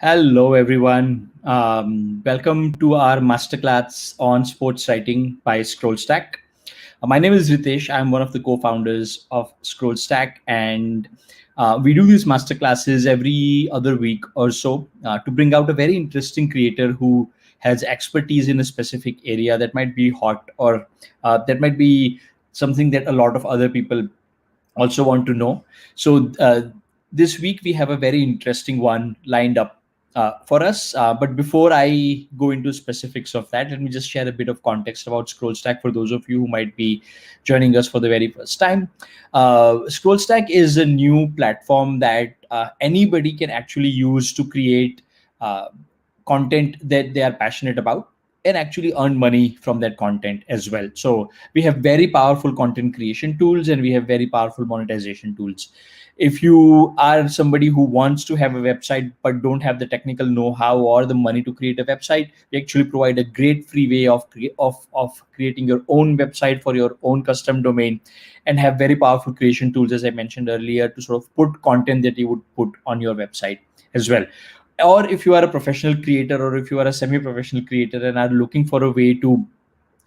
Hello, everyone. Welcome to our masterclass on sports writing by ScrollStack. My name is Ritesh. I'm one of the co-founders of ScrollStack, and we do these masterclasses every other week or so to bring out a very interesting creator who has expertise in a specific area that might be hot or that might be something that a lot of other people also want to know. So this week we have a very interesting one lined up for us. But before I go into specifics of that, let me just share a bit of context about ScrollStack for those of you who might be joining us for the very first time. ScrollStack is a new platform that anybody can actually use to create uh, content that they are passionate about and actually earn money from that content as well. So we have very powerful content creation tools and we have very powerful monetization tools. If you are somebody who wants to have a website but don't have the technical know-how or the money to create a website, we actually provide a great free way of creating your own website for your own custom domain and have very powerful creation tools, as I mentioned earlier, to sort of put content that you would put on your website as well. Or if you are a professional creator or if you are a semi-professional creator and are looking for a way to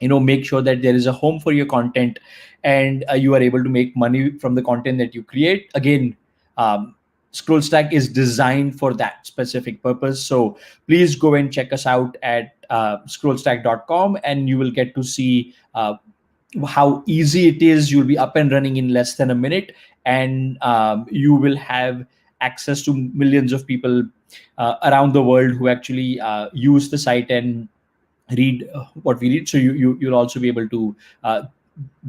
make sure that there is a home for your content and you are able to make money from the content that you create, again, ScrollStack is designed for that specific purpose. So please go and check us out at scrollstack.com and you will get to see how easy it is. You'll be up and running in less than a minute, and you will have access to millions of people around the world who actually use the site and read what we read. So you'll also be able to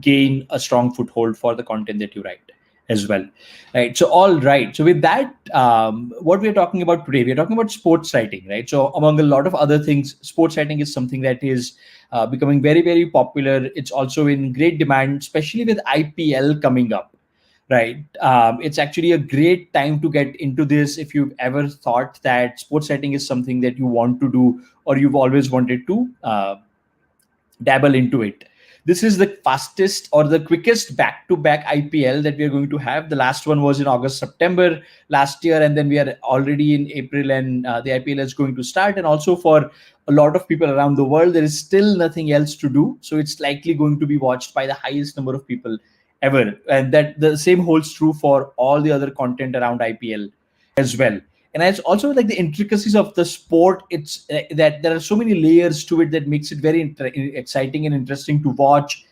gain a strong foothold for the content that you write as well. Right. So all right. So with that, what we're talking about today, we're talking about sports writing, right? So among a lot of other things, sports writing is something that is becoming very, very popular. It's also in great demand, especially with IPL coming up. Right. It's actually a great time to get into this if you've ever thought that sports writing is something that you want to do or you've always wanted to dabble into it. This is the fastest or the quickest back-to-back IPL that we are going to have. The last one was in August, September last year, and then we are already in April, and the IPL is going to start. And also for a lot of people around the world, there is still nothing else to do, so it's likely going to be watched by the highest number of people ever. And that the same holds true for all the other content around IPL as well. And it's also like the intricacies of the sport. It's that there are so many layers to it that makes it very exciting and interesting to watch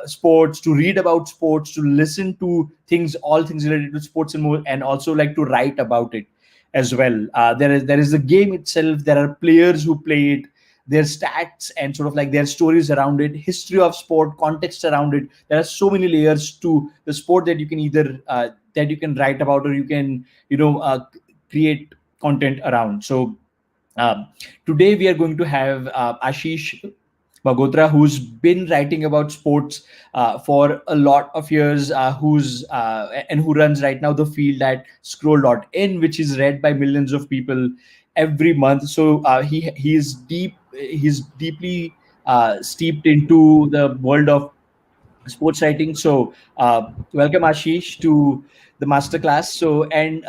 sports, to read about sports, to listen to things, all things related to sports and more, and also like to write about it as well. There is the game itself. There are players who play it, their stats and sort of like their stories around it, history of sport, context around it. There are so many layers to the sport that you can either that you can write about or you can create content around. So um, today we are going to have Ashish Magotra, who's been writing about sports for a lot of years, who's and who runs right now the field at Scroll.in, which is read by millions of people every month. So he's deeply steeped into the world of sports writing. So, welcome Ashish to the masterclass. So, and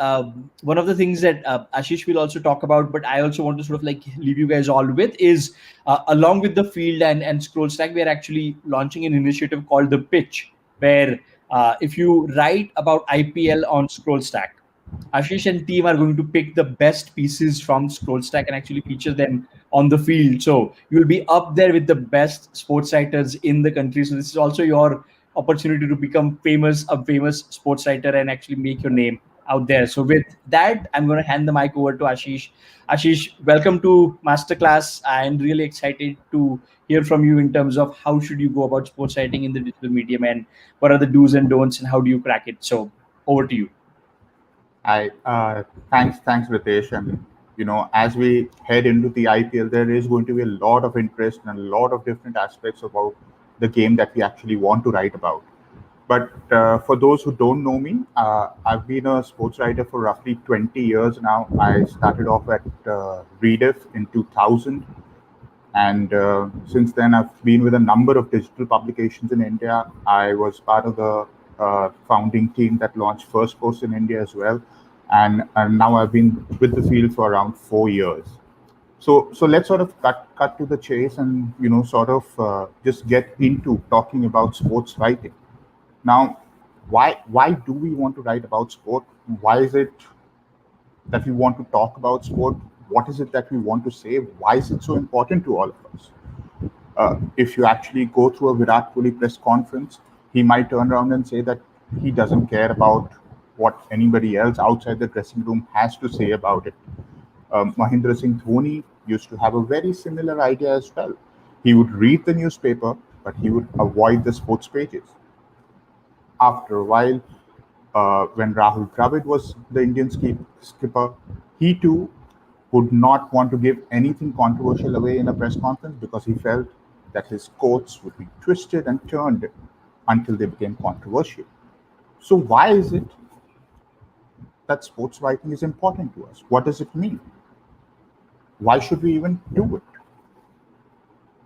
one of the things that Ashish will also talk about, but I also want to sort of like leave you guys all with is along with the field and scroll stack, we are actually launching an initiative called the Pitch, where if you write about IPL on scroll stack, Ashish and team are going to pick the best pieces from ScrollStack and actually feature them on the field. So you'll be up there with the best sports writers in the country. So this is also your opportunity to become a famous sports writer and actually make your name out there. So with that, I'm going to hand the mic over to Ashish. Ashish, welcome to Masterclass. I'm really excited to hear from you in terms of how should you go about sports writing in the digital medium and what are the do's and don'ts and how do you crack it. So over to you. I thanks, Ritesh. And as we head into the IPL, there is going to be a lot of interest and a lot of different aspects about the game that we actually want to write about. But for those who don't know me, I've been a sports writer for roughly 20 years now. I started off at Reediff in 2000, and since then I've been with a number of digital publications in India. I was part of the founding team that launched First Post in India as well. and now I've been with the field for around 4 years. So let's sort of cut to the chase and sort of just get into talking about sports writing. Now, why do we want to write about sport? Why is it that we want to talk about sport? What is it that we want to say? Why is it so important to all of us? If you actually go through a Virat Kohli press conference, he might turn around and say that he doesn't care about what anybody else outside the dressing room has to say about it. Mahindra Singh Dhoni used to have a very similar idea as well. He would read the newspaper, but he would avoid the sports pages. After a while, when Rahul Dravid was the Indian skipper, he too would not want to give anything controversial away in a press conference because he felt that his quotes would be twisted and turned until they became controversial. So, why is it that sports writing is important to us? What does it mean? Why should we even do it?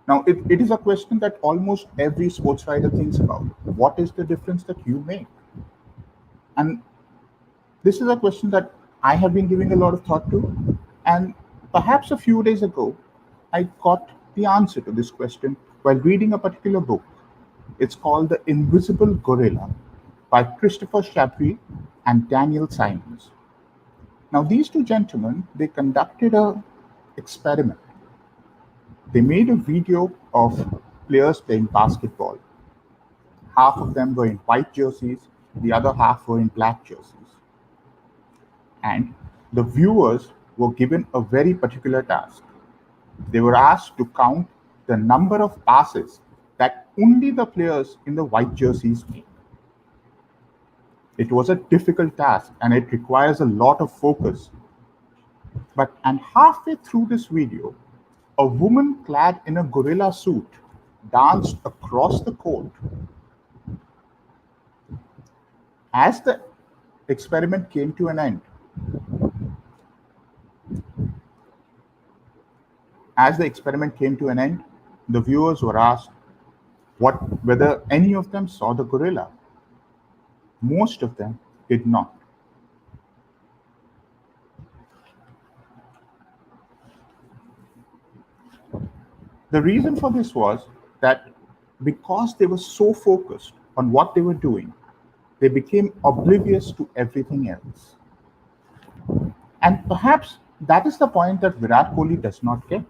Now, it is a question that almost every sports writer thinks about. What is the difference that you make? And this is a question that I have been giving a lot of thought to. And perhaps a few days ago, I got the answer to this question while reading a particular book. It's called The Invisible Gorilla by Christopher Shabry and Daniel Simons. Now, these two gentlemen, they conducted a experiment. They made a video of players playing basketball. Half of them were in white jerseys, the other half were in black jerseys. And the viewers were given a very particular task. They were asked to count the number of passes that only the players in the white jerseys make. It was a difficult task and it requires a lot of focus. And halfway through this video, a woman clad in a gorilla suit danced across the court. As the experiment came to an end, the viewers were asked whether any of them saw the gorilla. Most of them did not. The reason for this was that because they were so focused on what they were doing, they became oblivious to everything else. And perhaps that is the point that Virat Kohli does not get.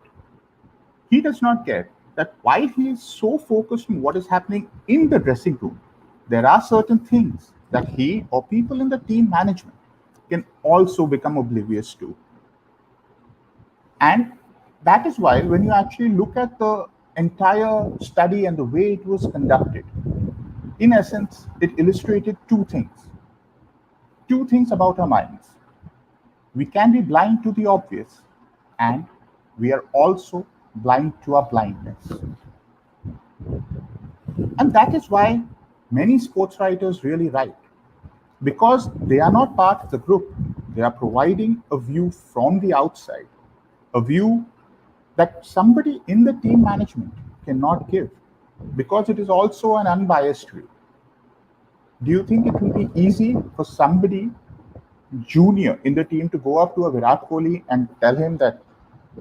He does not get that while he is so focused on what is happening in the dressing room, there are certain things that he or people in the team management can also become oblivious to. And that is why when you actually look at the entire study and the way it was conducted, in essence, it illustrated two things about our minds. We can be blind to the obvious, and we are also blind to our blindness. And that is why many sports writers really write, because they are not part of the group. They are providing a view from the outside, a view that somebody in the team management cannot give, because it is also an unbiased view. Do you think it will be easy for somebody junior in the team to go up to a Virat Kohli and tell him that,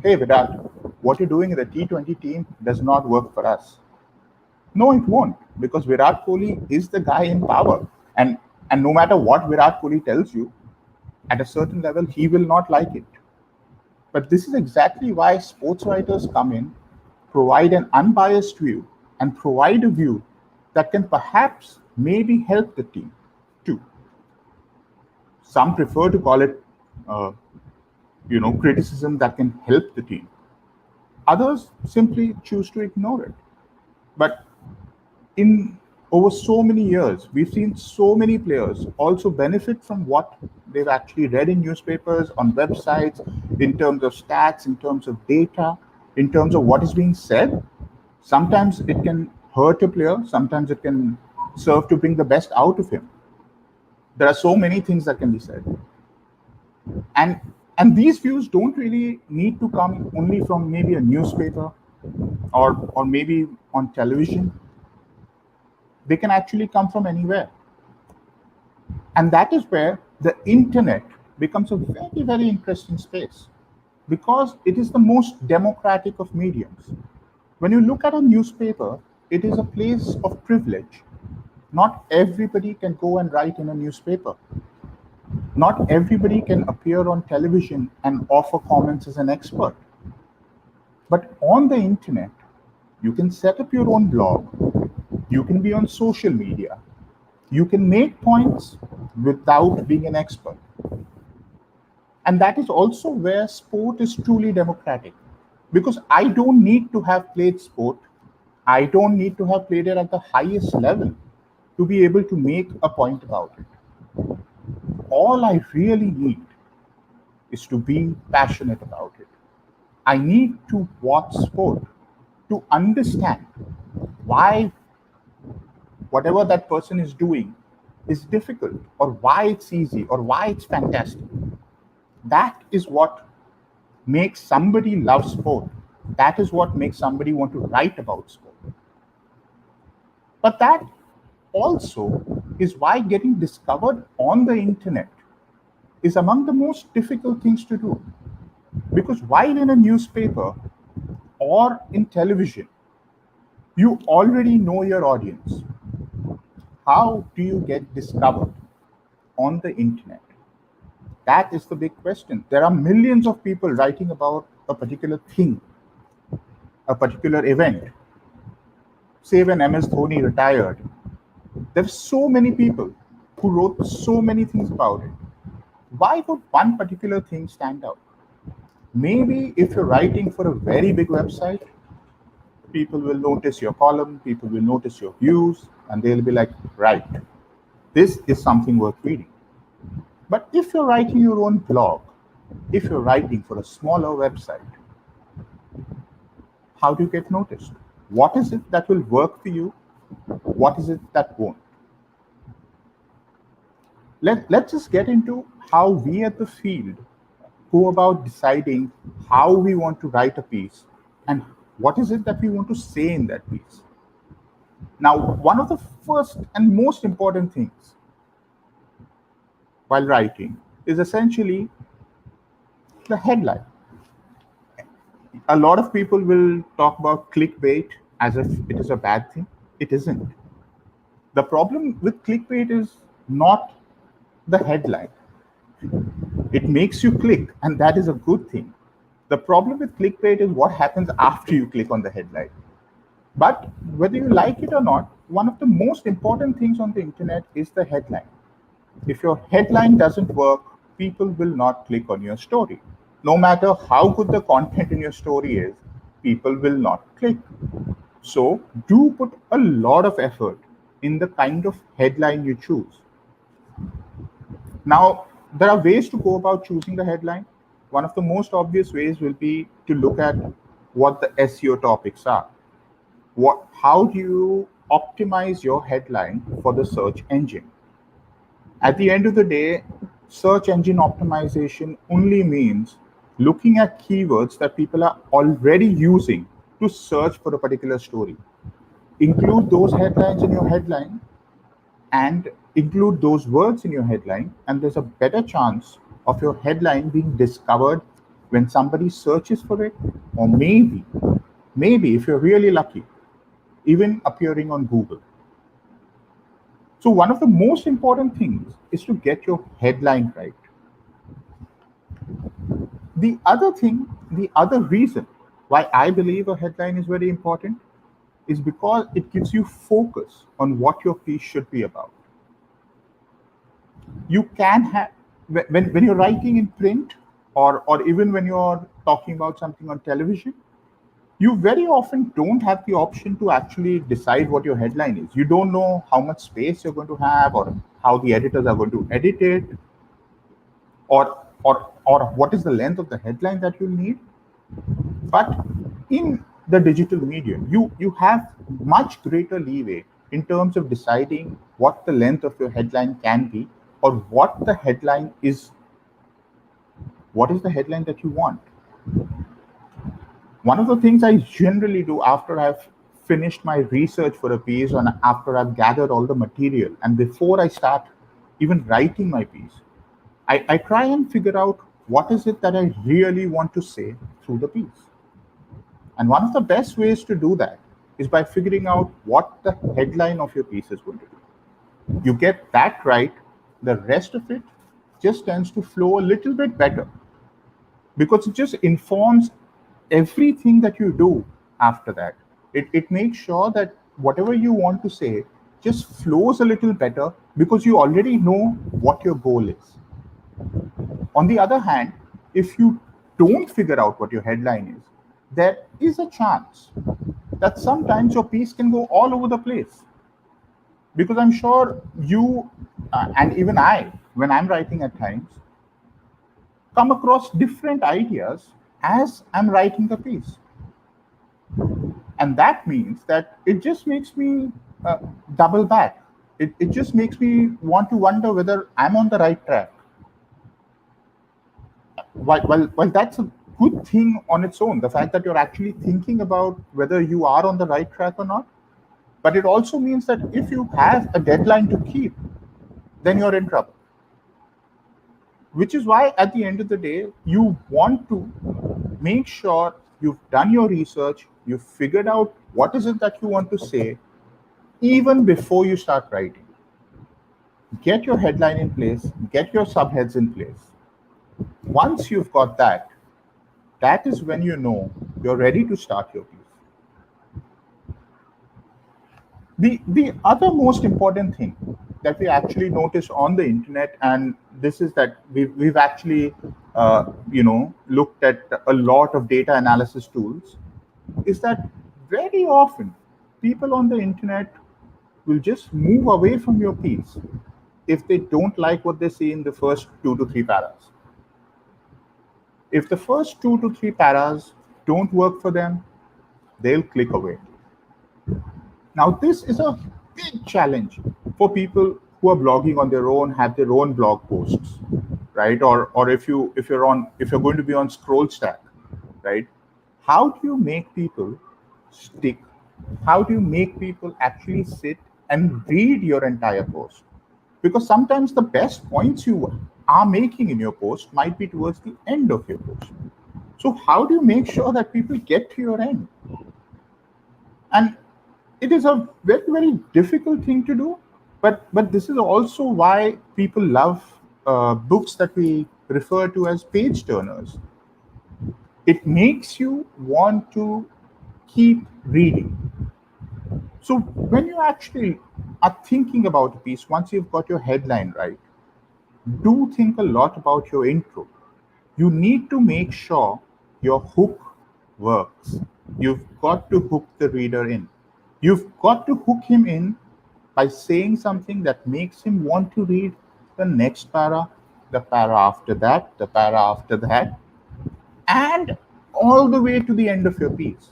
hey Virat, what you're doing in the T20 team does not work for us? No, it won't, because Virat Kohli is the guy in power. And no matter what Virat Kohli tells you, at a certain level, he will not like it. But this is exactly why sports writers come in, provide an unbiased view, and provide a view that can perhaps maybe help the team too. Some prefer to call it, criticism that can help the team. Others simply choose to ignore it. But in over so many years, we've seen so many players also benefit from what they've actually read in newspapers, on websites, in terms of stats, in terms of data, in terms of what is being said. Sometimes it can hurt a player, sometimes it can serve to bring the best out of him. There are so many things that can be said. And these views don't really need to come only from maybe a newspaper or maybe on television. They can actually come from anywhere. And that is where the internet becomes a very, very interesting space because it is the most democratic of mediums. When you look at a newspaper, it is a place of privilege. Not everybody can go and write in a newspaper. Not everybody can appear on television and offer comments as an expert. But on the internet, you can set up your own blog, you can be on social media, you can make points without being an expert. And that is also where sport is truly democratic. Because I don't need to have played sport, I don't need to have played it at the highest level to be able to make a point about it. All I really need is to be passionate about it. I need to watch sport to understand why whatever that person is doing is difficult, or why it's easy, or why it's fantastic. That is what makes somebody love sport. That is what makes somebody want to write about sport. But that also is why getting discovered on the internet is among the most difficult things to do. Because while in a newspaper or in television, you already know your audience. How do you get discovered on the internet? That is the big question. There are millions of people writing about a particular thing, a particular event. Say when MS Dhoni retired, there were so many people who wrote so many things about it. Why would one particular thing stand out? Maybe if you're writing for a very big website, people will notice your column, people will notice your views, and they'll be like, right, this is something worth reading. But if you're writing your own blog, if you're writing for a smaller website, how do you get noticed? What is it that will work for you? What is it that won't? Let's just get into how we at the field go about deciding how we want to write a piece and what is it that we want to say in that piece. Now, one of the first and most important things while writing is essentially the headline. A lot of people will talk about clickbait as if it is a bad thing. It isn't. The problem with clickbait is not the headline. It makes you click, and that is a good thing. The problem with clickbait is what happens after you click on the headline. But whether you like it or not, one of the most important things on the internet is the headline. If your headline doesn't work, people will not click on your story. No matter how good the content in your story is, people will not click. So do put a lot of effort in the kind of headline you choose. Now, there are ways to go about choosing the headline. One of the most obvious ways will be to look at what the SEO topics are. How do you optimize your headline for the search engine? At the end of the day, search engine optimization only means looking at keywords that people are already using to search for a particular story. Include those headlines in your headline and include those words in your headline, and there's a better chance of your headline being discovered when somebody searches for it, or maybe if you're really lucky, even appearing on Google. So one of the most important things is to get your headline right. The other reason why I believe a headline is very important is because it gives you focus on what your piece should be about. You can have, when you're writing in print, or even when you're talking about something on television, you very often don't have the option to actually decide what your headline is. You don't know how much space you're going to have, or how the editors are going to edit it, or what is the length of the headline that you'll need. But in the digital medium, you have much greater leeway in terms of deciding what the length of your headline can be, or what the headline is. What is the headline that you want? One of the things I generally do after I've finished my research for a piece, and after I've gathered all the material, and before I start even writing my piece, I try and figure out what is it that I really want to say through the piece. And one of the best ways to do that is by figuring out what the headline of your piece is going to be. You get that right, the rest of it just tends to flow a little bit better because it just informs everything that you do after that. It makes sure that whatever you want to say just flows a little better because you already know what your goal is. On the other hand, if you don't figure out what your headline is, there is a chance that sometimes your piece can go all over the place. Because I'm sure you, and even I, when I'm writing at times, come across different ideas as I'm writing the piece. And that means that it just makes me double back. It just makes me want to wonder whether I'm on the right track. While that's a good thing on its own, the fact that you're actually thinking about whether you are on the right track or not, but it also means that if you have a deadline to keep, then you're in trouble. Which is why at the end of the day, you want to make sure you've done your research, you've figured out what is it that you want to say, even before you start writing. Get your headline in place, get your subheads in place. Once you've got that, that is when you know you're ready to start your piece. The other most important thing that we actually notice on the internet, and this is that we've actually looked at a lot of data analysis tools, is that very often people on the internet will just move away from your piece if they don't like what they see in the first 2 to 3 paras. If the first 2 to 3 paras don't work for them, they'll click away. Now, this is a big challenge for people who are blogging on their own, have their own blog posts, right? Or if you're going to be on ScrollStack, right? How do you make people stick? How do you make people actually sit and read your entire post? Because sometimes the best points you are making in your post might be towards the end of your post. So how do you make sure that people get to your end? And it is a very, very difficult thing to do, but this is also why people love books that we refer to as page turners. It makes you want to keep reading. So when you actually are thinking about a piece, once you've got your headline right, do think a lot about your intro. You need to make sure your hook works. You've got to hook the reader in. You've got to hook him in by saying something that makes him want to read the next para, the para after that, the para after that, and all the way to the end of your piece.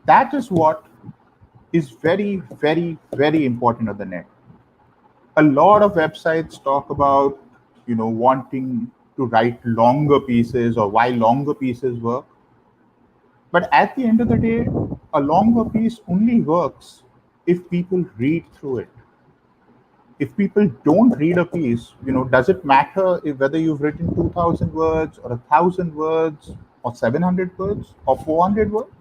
That is what is very, very, very important on the net. A lot of websites talk about, wanting to write longer pieces or why longer pieces work. But at the end of the day, a longer piece only works if people read through it. If people don't read a piece, does it matter if whether you've written 2,000 words or 1,000 words or 700 words or 400 words?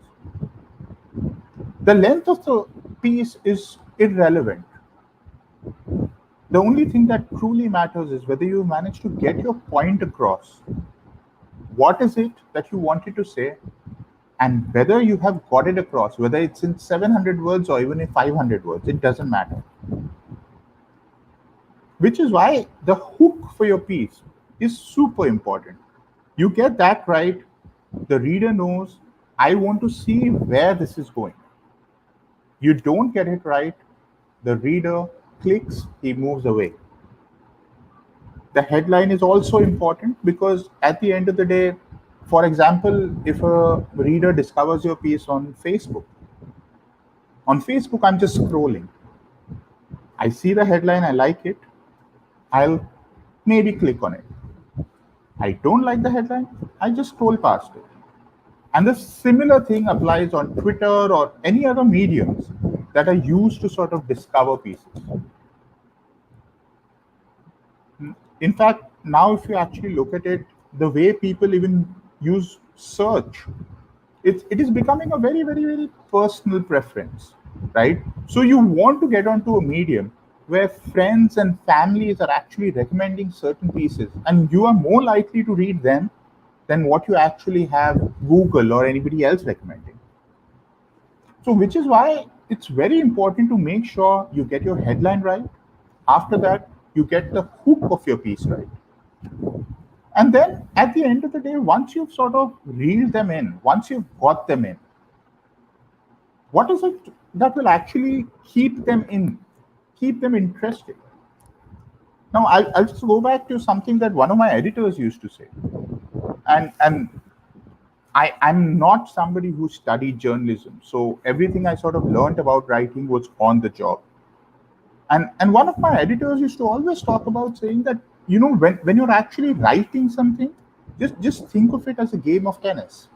The length of the piece is irrelevant. The only thing that truly matters is whether you manage to get your point across. What is it that you wanted to say? And whether you have got it across, whether it's in 700 words or even in 500 words, it doesn't matter. Which is why the hook for your piece is super important. You get that right, the reader knows, I want to see where this is going. You don't get it right, the reader clicks, he moves away. The headline is also important because at the end of the day, for example, if a reader discovers your piece on Facebook, I'm just scrolling. I see the headline, I like it, I'll maybe click on it. I don't like the headline, I just scroll past it. And the similar thing applies on Twitter or any other mediums that are used to sort of discover pieces. In fact, now if you actually look at it, the way people even use search, it is becoming a very, very, very personal preference, right? So you want to get onto a medium where friends and families are actually recommending certain pieces, and you are more likely to read them than what you actually have Google or anybody else recommending. So, which is why it's very important to make sure you get your headline right. After that, you get the hook of your piece right. And then at the end of the day, once you've sort of reeled them in, once you've got them in, what is it that will actually keep them in, keep them interested? Now, I'll just go back to something that one of my editors used to say. And I'm not somebody who studied journalism. So everything I sort of learned about writing was on the job. And one of my editors used to always talk about saying that, when you're actually writing something, just think of it as a game of tennis.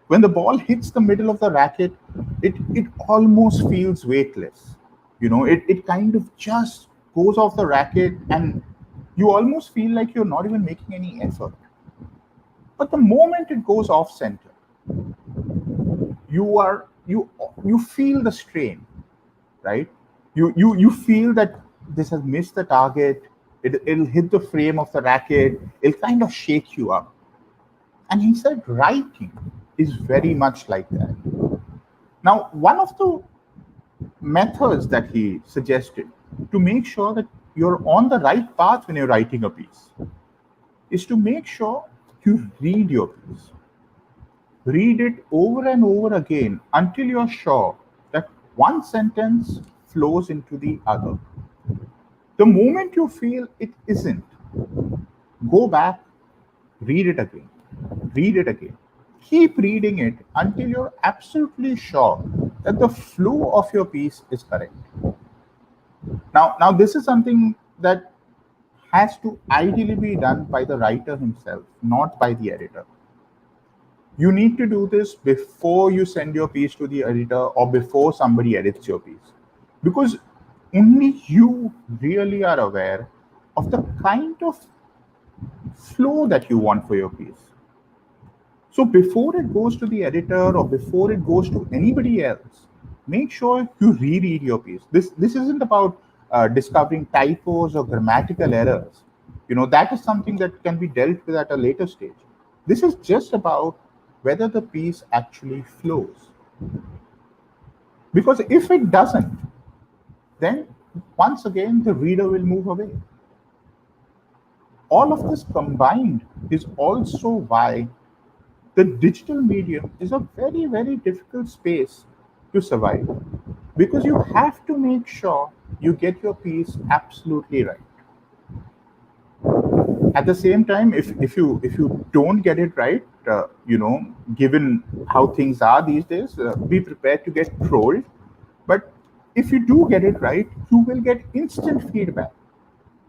When the ball hits the middle of the racket, it almost feels weightless. It kind of just goes off the racket, and you almost feel like you're not even making any effort. But the moment it goes off center, you feel the strain, right? You feel that this has missed the target. It'll hit the frame of the racket. It'll kind of shake you up. And he said writing is very much like that. Now, one of the methods that he suggested to make sure that you're on the right path when you're writing a piece is to make sure you read your piece. Read it over and over again until you're sure that one sentence flows into the other. The moment you feel it isn't, go back, read it again, read it again. Keep reading it until you're absolutely sure that the flow of your piece is correct. Now this is something that has to ideally be done by the writer himself, not by the editor. You need to do this before you send your piece to the editor or before somebody edits your piece, because only you really are aware of the kind of flow that you want for your piece. So before it goes to the editor or before it goes to anybody else, make sure you reread your piece. This isn't about discovering typos or grammatical errors. That is something that can be dealt with at a later stage. This is just about whether the piece actually flows. Because if it doesn't, then once again the reader will move away. All of this combined is also why the digital medium is a very, very difficult space to survive, because you have to make sure you get your piece absolutely right. At the same time, if you don't get it right, given how things are these days, be prepared to get trolled. But if you do get it right, you will get instant feedback,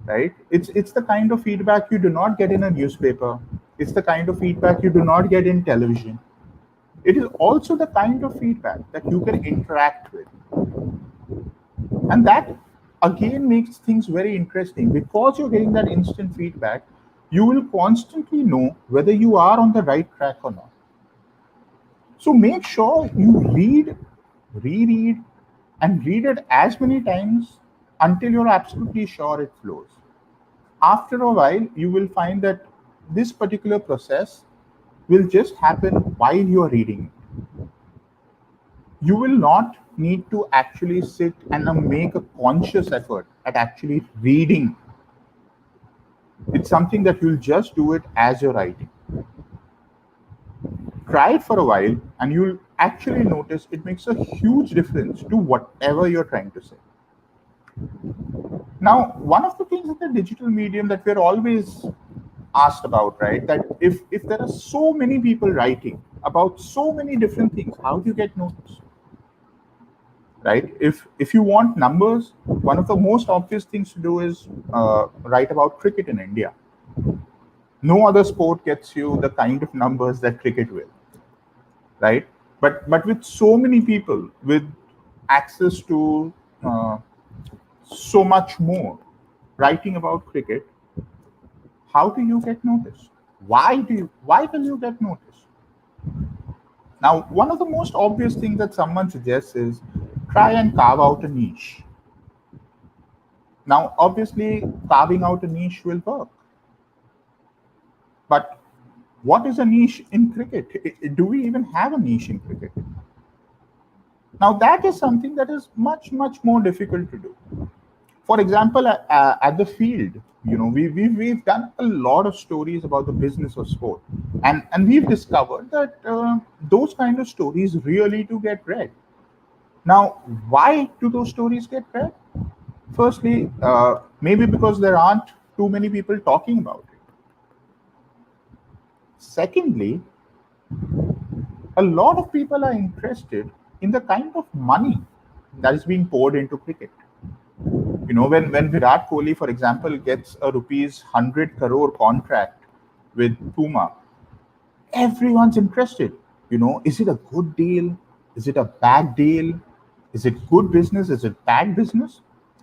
right? It's the kind of feedback you do not get in a newspaper. It's the kind of feedback you do not get in television. It is also the kind of feedback that you can interact with. And that again makes things very interesting, because you're getting that instant feedback. You will constantly know whether you are on the right track or not. So make sure you read, reread, and read it as many times until you're absolutely sure it flows. After a while, you will find that this particular process will just happen while you are reading it. You will not need to actually sit and make a conscious effort at actually reading. It's something that you'll just do it as you're writing. Try it for a while, and you'll actually notice it makes a huge difference to whatever you're trying to say. Now, one of the things in the digital medium that we're always asked about, right? That if there are so many people writing about so many different things, how do you get noticed? Right? If you want numbers, one of the most obvious things to do is write about cricket in India. No other sport gets you the kind of numbers that cricket will, right? But with so many people with access to so much more, writing about cricket, how do you get noticed? Why will you get noticed? Now, one of the most obvious things that someone suggests is try and carve out a niche. Now, obviously, carving out a niche will work. But what is a niche in cricket? Do we even have a niche in cricket? Now, that is something that is much, much more difficult to do. For example, at the field, we've done a lot of stories about the business of sport, and we've discovered that those kind of stories really do get read. Now, why do those stories get read? Firstly, maybe because there aren't too many people talking about it. Secondly, a lot of people are interested in the kind of money that is being poured into cricket. When Virat Kohli, for example, gets a rupees 100 crore contract with Puma, everyone's interested. Is it a good deal? Is it a bad deal? Is it good business? Is it bad business?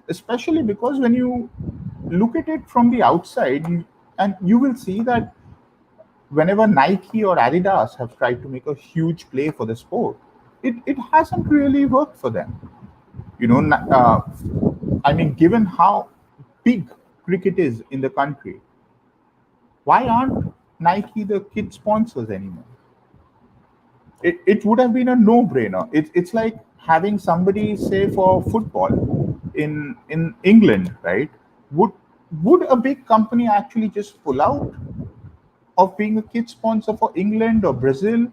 Especially because when you look at it from the outside, and you will see that whenever Nike or Adidas have tried to make a huge play for the sport, it hasn't really worked for them. I mean, given how big cricket is in the country, why aren't Nike the kid sponsors anymore? It would have been a no-brainer. It's like having somebody say for football in England, right? Would would a big company actually just pull out of being a kid sponsor for England or Brazil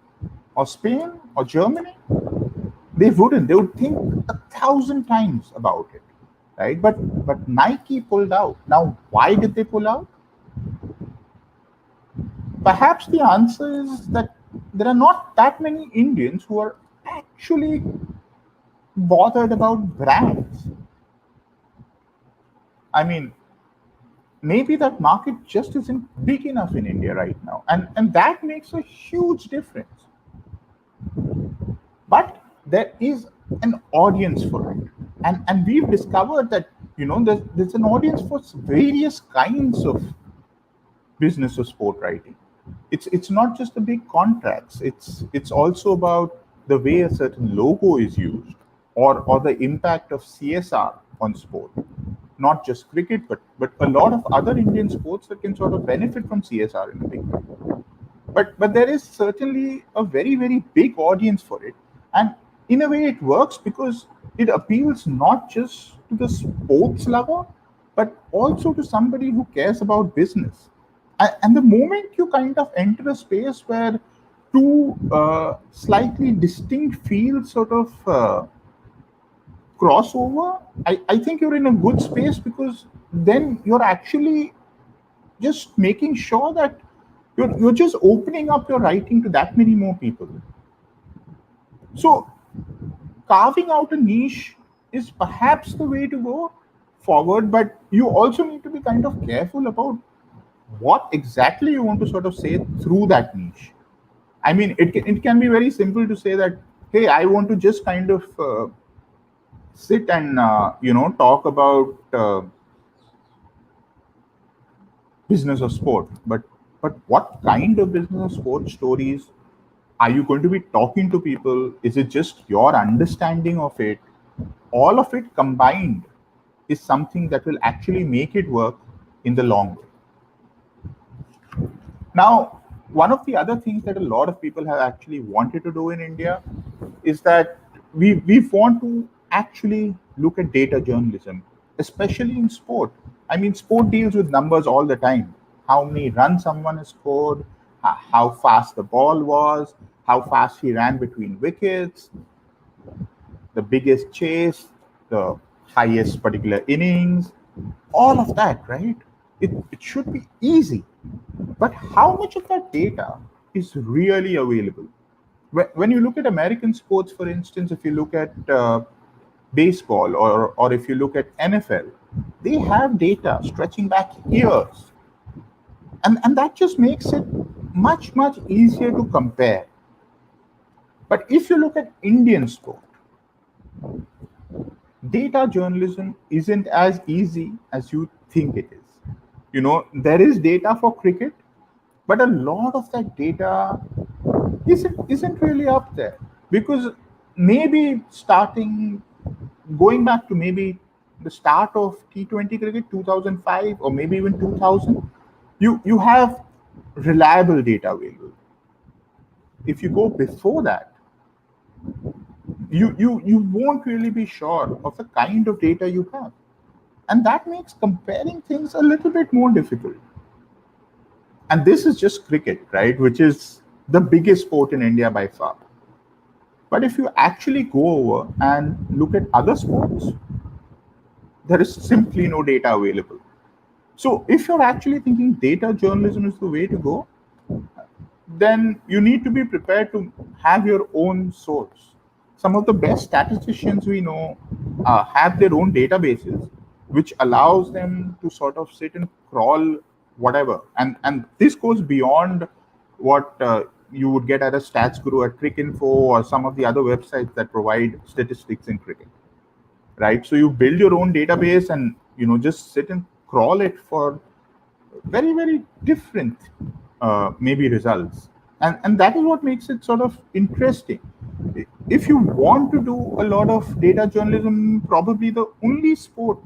or Spain or Germany? They wouldn't. They would think 1,000 times about it, right? But Nike pulled out. Now, why did they pull out? Perhaps the answer is that there are not that many Indians who are actually bothered about brands. I mean, maybe that market just isn't big enough in India right now, and that makes a huge difference. But there is an audience for it, and we've discovered that there's an audience for various kinds of business or sport writing. It's not just the big contracts. It's also about the way a certain logo is used, or the impact of CSR on sport. Not just cricket, but a lot of other Indian sports that can sort of benefit from CSR in a big way. But there is certainly a very, very big audience for it, and in a way it works because it appeals not just to the sports lover, but also to somebody who cares about business. And the moment you kind of enter a space where two slightly distinct fields sort of crossover, I think you're in a good space, because then you're actually just making sure that you're just opening up your writing to that many more people. So carving out a niche is perhaps the way to go forward, but you also need to be kind of careful about what exactly you want to sort of say through that niche. I mean, it can be very simple to say that, hey, I want to just kind of sit and talk about business of sport, but what kind of business of sport stories are you going to be talking to people? Is it just your understanding of it? All of it combined is something that will actually make it work in the long run. Now, one of the other things that a lot of people have actually wanted to do in India is that we want to actually look at data journalism, especially in sport. I mean, sport deals with numbers all the time. How many runs someone has scored, how fast the ball was, how fast he ran between wickets, the biggest chase, the highest particular innings, all of that, right? It should be easy. But how much of that data is really available? When you look at American sports, for instance, if you look at baseball, or if you look at NFL, they have data stretching back years. And that just makes it much, much easier to compare. But if you look at Indian sport, data journalism isn't as easy as you think it is. There is data for cricket, but a lot of that data isn't really up there, because maybe going back to maybe the start of T20 cricket, 2005 or maybe even 2000, you have reliable data available. If you go before that, you won't really be sure of the kind of data you have, and that makes comparing things a little bit more difficult. And this is just cricket, right, which is the biggest sport in India by far. But if you actually go over and look at other sports, there is simply no data available. So if you're actually thinking data journalism is the way to go, then you need to be prepared to have your own source. Some of the best statisticians we know have their own databases, which allows them to sort of sit and crawl whatever. And this goes beyond what you would get at a stats guru at Cricinfo or some of the other websites that provide statistics in cricket, right? So you build your own database and just sit and crawl it for very, very different maybe results. And that is what makes it sort of interesting. If you want to do a lot of data journalism, probably the only sport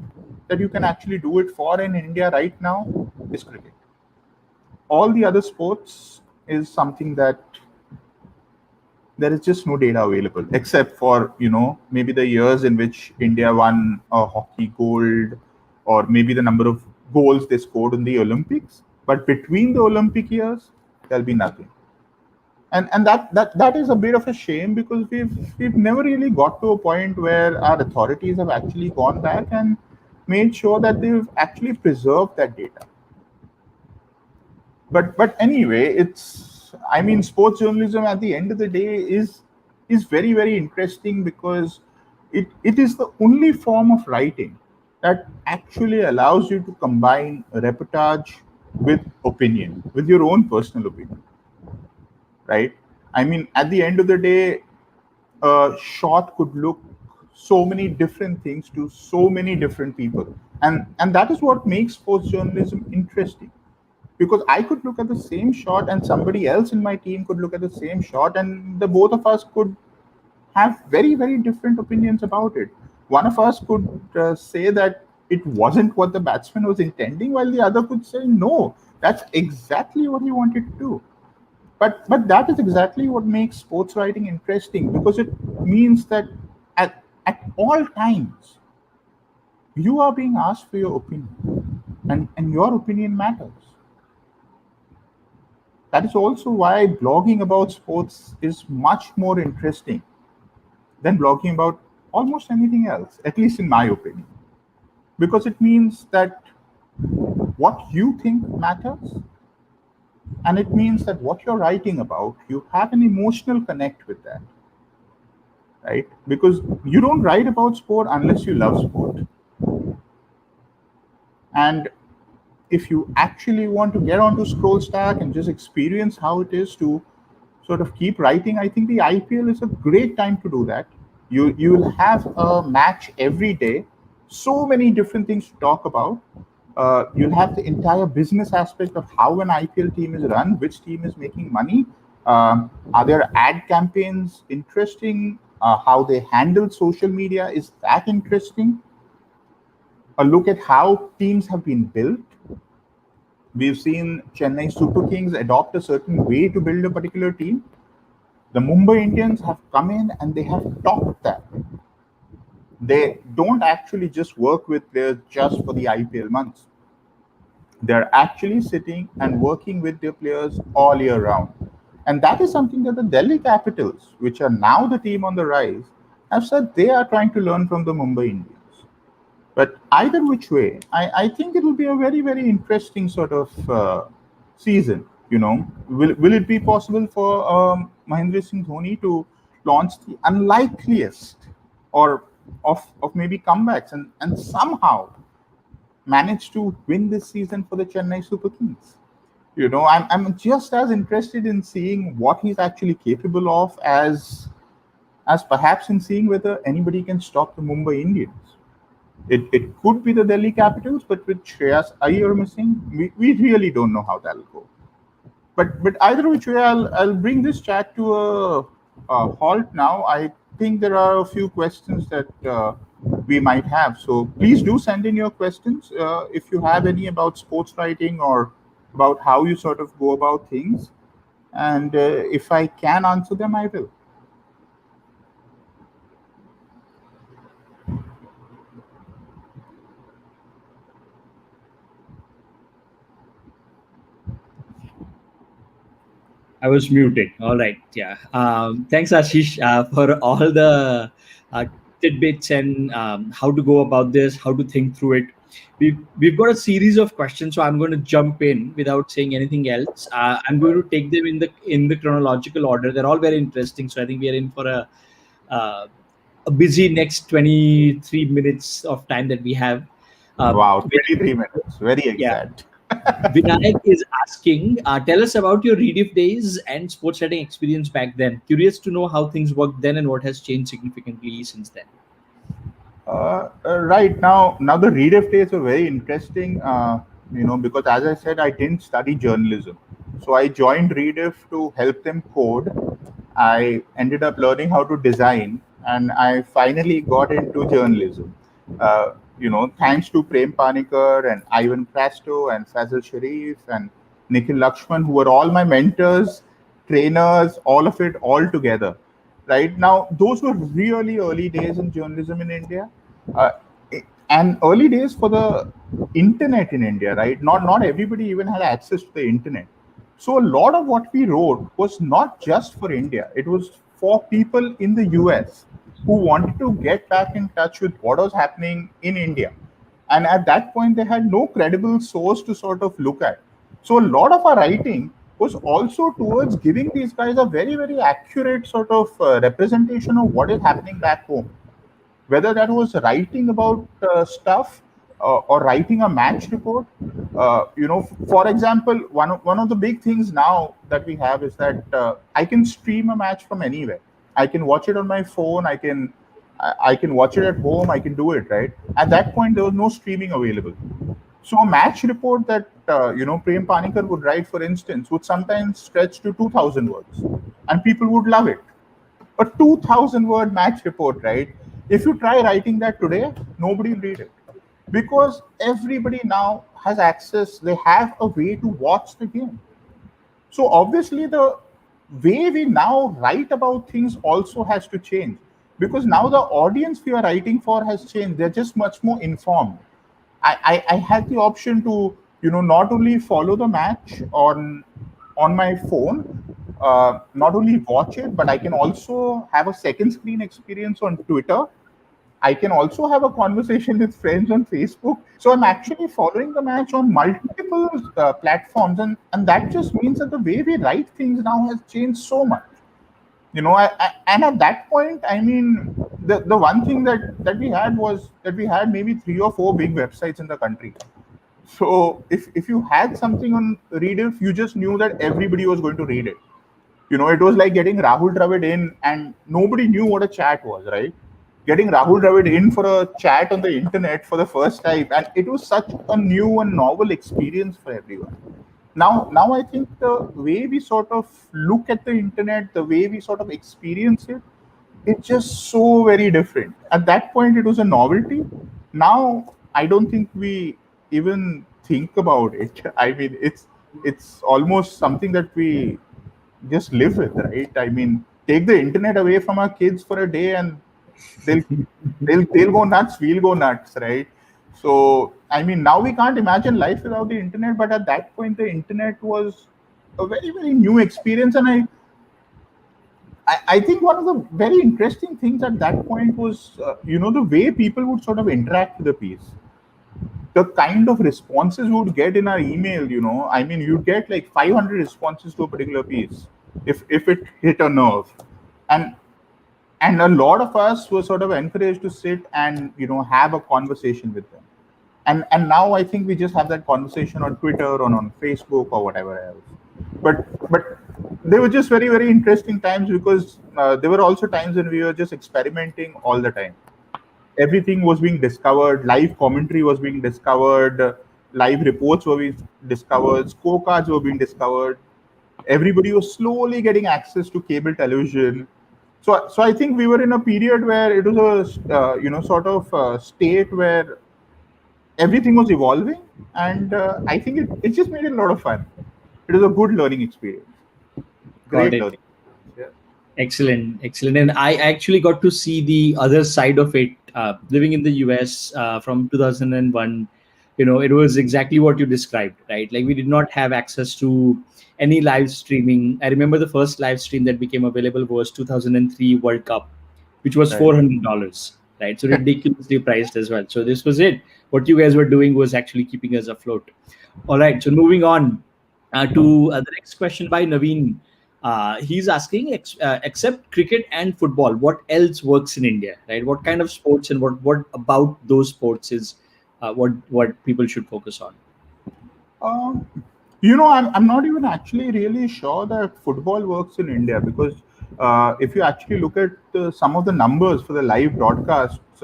that you can actually do it for in India right now is cricket. All the other sports is something that there is just no data available, except for maybe the years in which India won a hockey gold, or maybe the number of goals they scored in the Olympics. But between the Olympic years, there'll be nothing. And that is a bit of a shame, because we've never really got to a point where our authorities have actually gone back and made sure that they've actually preserved that data. But anyway, sports journalism at the end of the day is very, very interesting, because it is the only form of writing that actually allows you to combine reportage with opinion, with your own personal opinion, right? At the end of the day, a shot could look so many different things to so many different people, and that is what makes sports journalism interesting. Because I could look at the same shot and somebody else in my team could look at the same shot, and the both of us could have very, very different opinions about it. One of us could say that it wasn't what the batsman was intending, while the other could say, no, that's exactly what he wanted to do. But that is exactly what makes sports writing interesting, because it means that at all times you are being asked for your opinion, and your opinion matters. That is also why blogging about sports is much more interesting than blogging about almost anything else, at least in my opinion. Because it means that what you think matters, and it means that what you're writing about, you have an emotional connect with that, right? Because you don't write about sport unless you love sport. And if you actually want to get onto ScrollStack and just experience how it is to sort of keep writing, I think the IPL is a great time to do that. You'll have a match every day, so many different things to talk about. You'll have the entire business aspect of how an IPL team is run, which team is making money. Are there ad campaigns interesting? How they handle social media, is that interesting? A look at how teams have been built. We've seen Chennai Super Kings adopt a certain way to build a particular team. The Mumbai Indians have come in and they have topped that. They don't actually just work with players just for the IPL months. They're actually sitting and working with their players all year round. And that is something that the Delhi Capitals, which are now the team on the rise, have said they are trying to learn from the Mumbai Indians. But either which way, I think it will be a very, very interesting sort of season. Will it be possible for Mahendra Singh Dhoni to launch the unlikeliest or of maybe comebacks and somehow manage to win this season for the Chennai Super Kings? I'm just as interested in seeing what he's actually capable of as perhaps in seeing whether anybody can stop the Mumbai Indians. It could be the Delhi Capitals, but with Shreyas Iyer missing, we really don't know how that'll go. But either which way, I'll bring this chat to a halt now. I think there are a few questions that we might have. So please do send in your questions if you have any about sports writing or about how you sort of go about things. And if I can answer them, I will. I was muted. All right. Yeah. Thanks, Ashish, for all the uh, tidbits and how to go about this, how to think through it. We've got a series of questions, so I'm going to jump in without saying anything else. I'm going to take them in the chronological order. They're all very interesting, so I think we are in for uh, a busy next 23 minutes of time that we have. Wow, With, 23 minutes, very yeah. exact. Vinayak is asking, tell us about your rediff days and sports writing experience back then. Curious to know how things worked then and what has changed significantly since then. Right now the Rereading days are very interesting. Because as I said, I didn't study journalism, so I joined Rereading to help them code. I ended up learning how to design, and I finally got into journalism. Thanks to Prem Panikar and Ivan Prasto and Fazil Sharif and Nikhil Lakshman, who were all my mentors, trainers, all of it all together. Right now, those were really early days in journalism in India, uh, and early days for the internet in India. Right, not everybody even had access to the internet. So a lot of what we wrote was not just for India. It was for people in the US who wanted to get back in touch with what was happening in India. And at that point, they had no credible source to sort of look at. So a lot of our writing was also towards giving these guys a very, very accurate sort of representation of what is happening back home, whether that was writing about stuff or writing a match report. For example, one of the big things now that we have is that I can stream a match from anywhere. I can watch it on my phone. I can watch it at home. I can do it, right. At that point, there was no streaming available. So a match report that Prem Panikar would write, for instance, would sometimes stretch to 2,000 words, and people would love it. A 2,000-word match report, right? If you try writing that today, nobody will read it, because everybody now has access. They have a way to watch the game. So obviously, the way we now write about things also has to change, because now the audience we are writing for has changed. They're just much more informed. I had the option to not only follow the match on my phone, not only watch it, but I can also have a second screen experience on Twitter. I can also have a conversation with friends on Facebook. So I'm actually following the match on multiple platforms, and that just means that the way we write things now has changed so much. And at that point, I mean, the one thing that we had was that we had maybe 3 or 4 big websites in the country. So if you had something on Reediff, you just knew that everybody was going to read it. It was like getting Rahul Dravid in, and nobody knew what a chat was, right? Getting Rahul Dravid in for a chat on the internet for the first time, and it was such a new and novel experience for everyone. Now I think the way we sort of look at the internet, the way we sort of experience it, it's just so very different. At that point, it was a novelty. Now I don't think we even think about it. I mean, it's almost something that we just live with, right? I mean, take the internet away from our kids for a day, and they'll they'll go nuts. We'll go nuts, right? So I mean, now we can't imagine life without the internet. But at that point, the internet was a very, very new experience, and I think one of the very interesting things at that point was, the way people would sort of interact with the piece, the kind of responses we would get in our email. I mean, you'd get like 500 responses to a particular piece if it hit a nerve, and and a lot of us were sort of encouraged to sit and have a conversation with them. And now I think we just have that conversation on Twitter or on Facebook or whatever else. But they were just very, very interesting times, because there were also times when we were just experimenting all the time. everything was being discovered, live commentary was being discovered, live reports were being discovered, scorecards were being discovered. Everybody was slowly getting access to cable television. So I think we were in a period where it was a sort of state where everything was evolving, and I think it just made it a lot of fun. It was a good learning experience, Got great it. learning. Yeah. Excellent, excellent. And I actually got to see the other side of it. Living in the US from 2001, it was exactly what you described, right? Like we did not have access to any live streaming. I remember the first live stream that became available was 2003 World Cup, which was Right. $400, right? So ridiculously priced as well. So this was it. What you guys were doing was actually keeping us afloat. All right. So moving on to the next question by Naveen. He's asking, except cricket and football, what else works in India, right? What kind of sports and what about those sports is what people should focus on? Um, I'm not even actually really sure that football works in India, because if you actually look at some of the numbers for the live broadcasts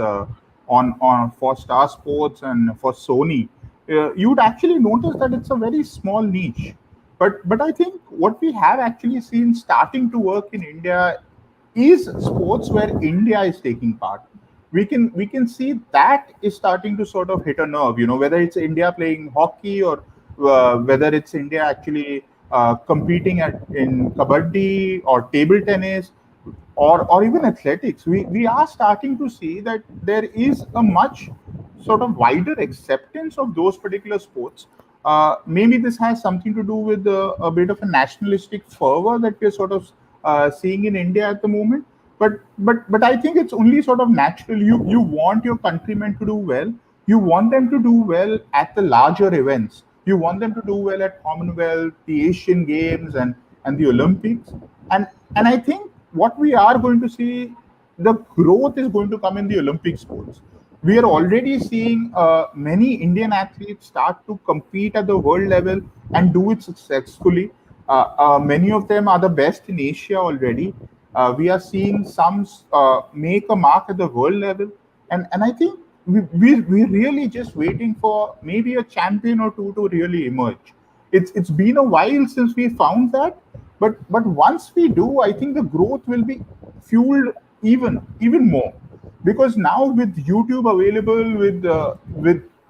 on for Star Sports and for Sony, you would actually notice that it's a very small niche. But I think what we have actually seen starting to work in India is sports where India is taking part. We can see that is starting to sort of hit a nerve. Whether it's India playing hockey, or whether it's India actually competing in kabaddi or table tennis, or even athletics. We are starting to see that there is a much sort of wider acceptance of those particular sports. Maybe this has something to do with a bit of a nationalistic fervor that we're sort of seeing in India at the moment. But I think it's only sort of natural. You want your countrymen to do well. You want them to do well at the larger events. You want them to do well at Commonwealth, the Asian Games, and the Olympics. And I think what we are going to see, the growth is going to come in the Olympic sports. We are already seeing many Indian athletes start to compete at the world level and do it successfully. Many of them are the best in Asia already. We are seeing some make a mark at the world level, and I think we're really just waiting for maybe a champion or two to really emerge. It's been a while since we found that, but once we do, I think the growth will be fueled even more, because now with YouTube available,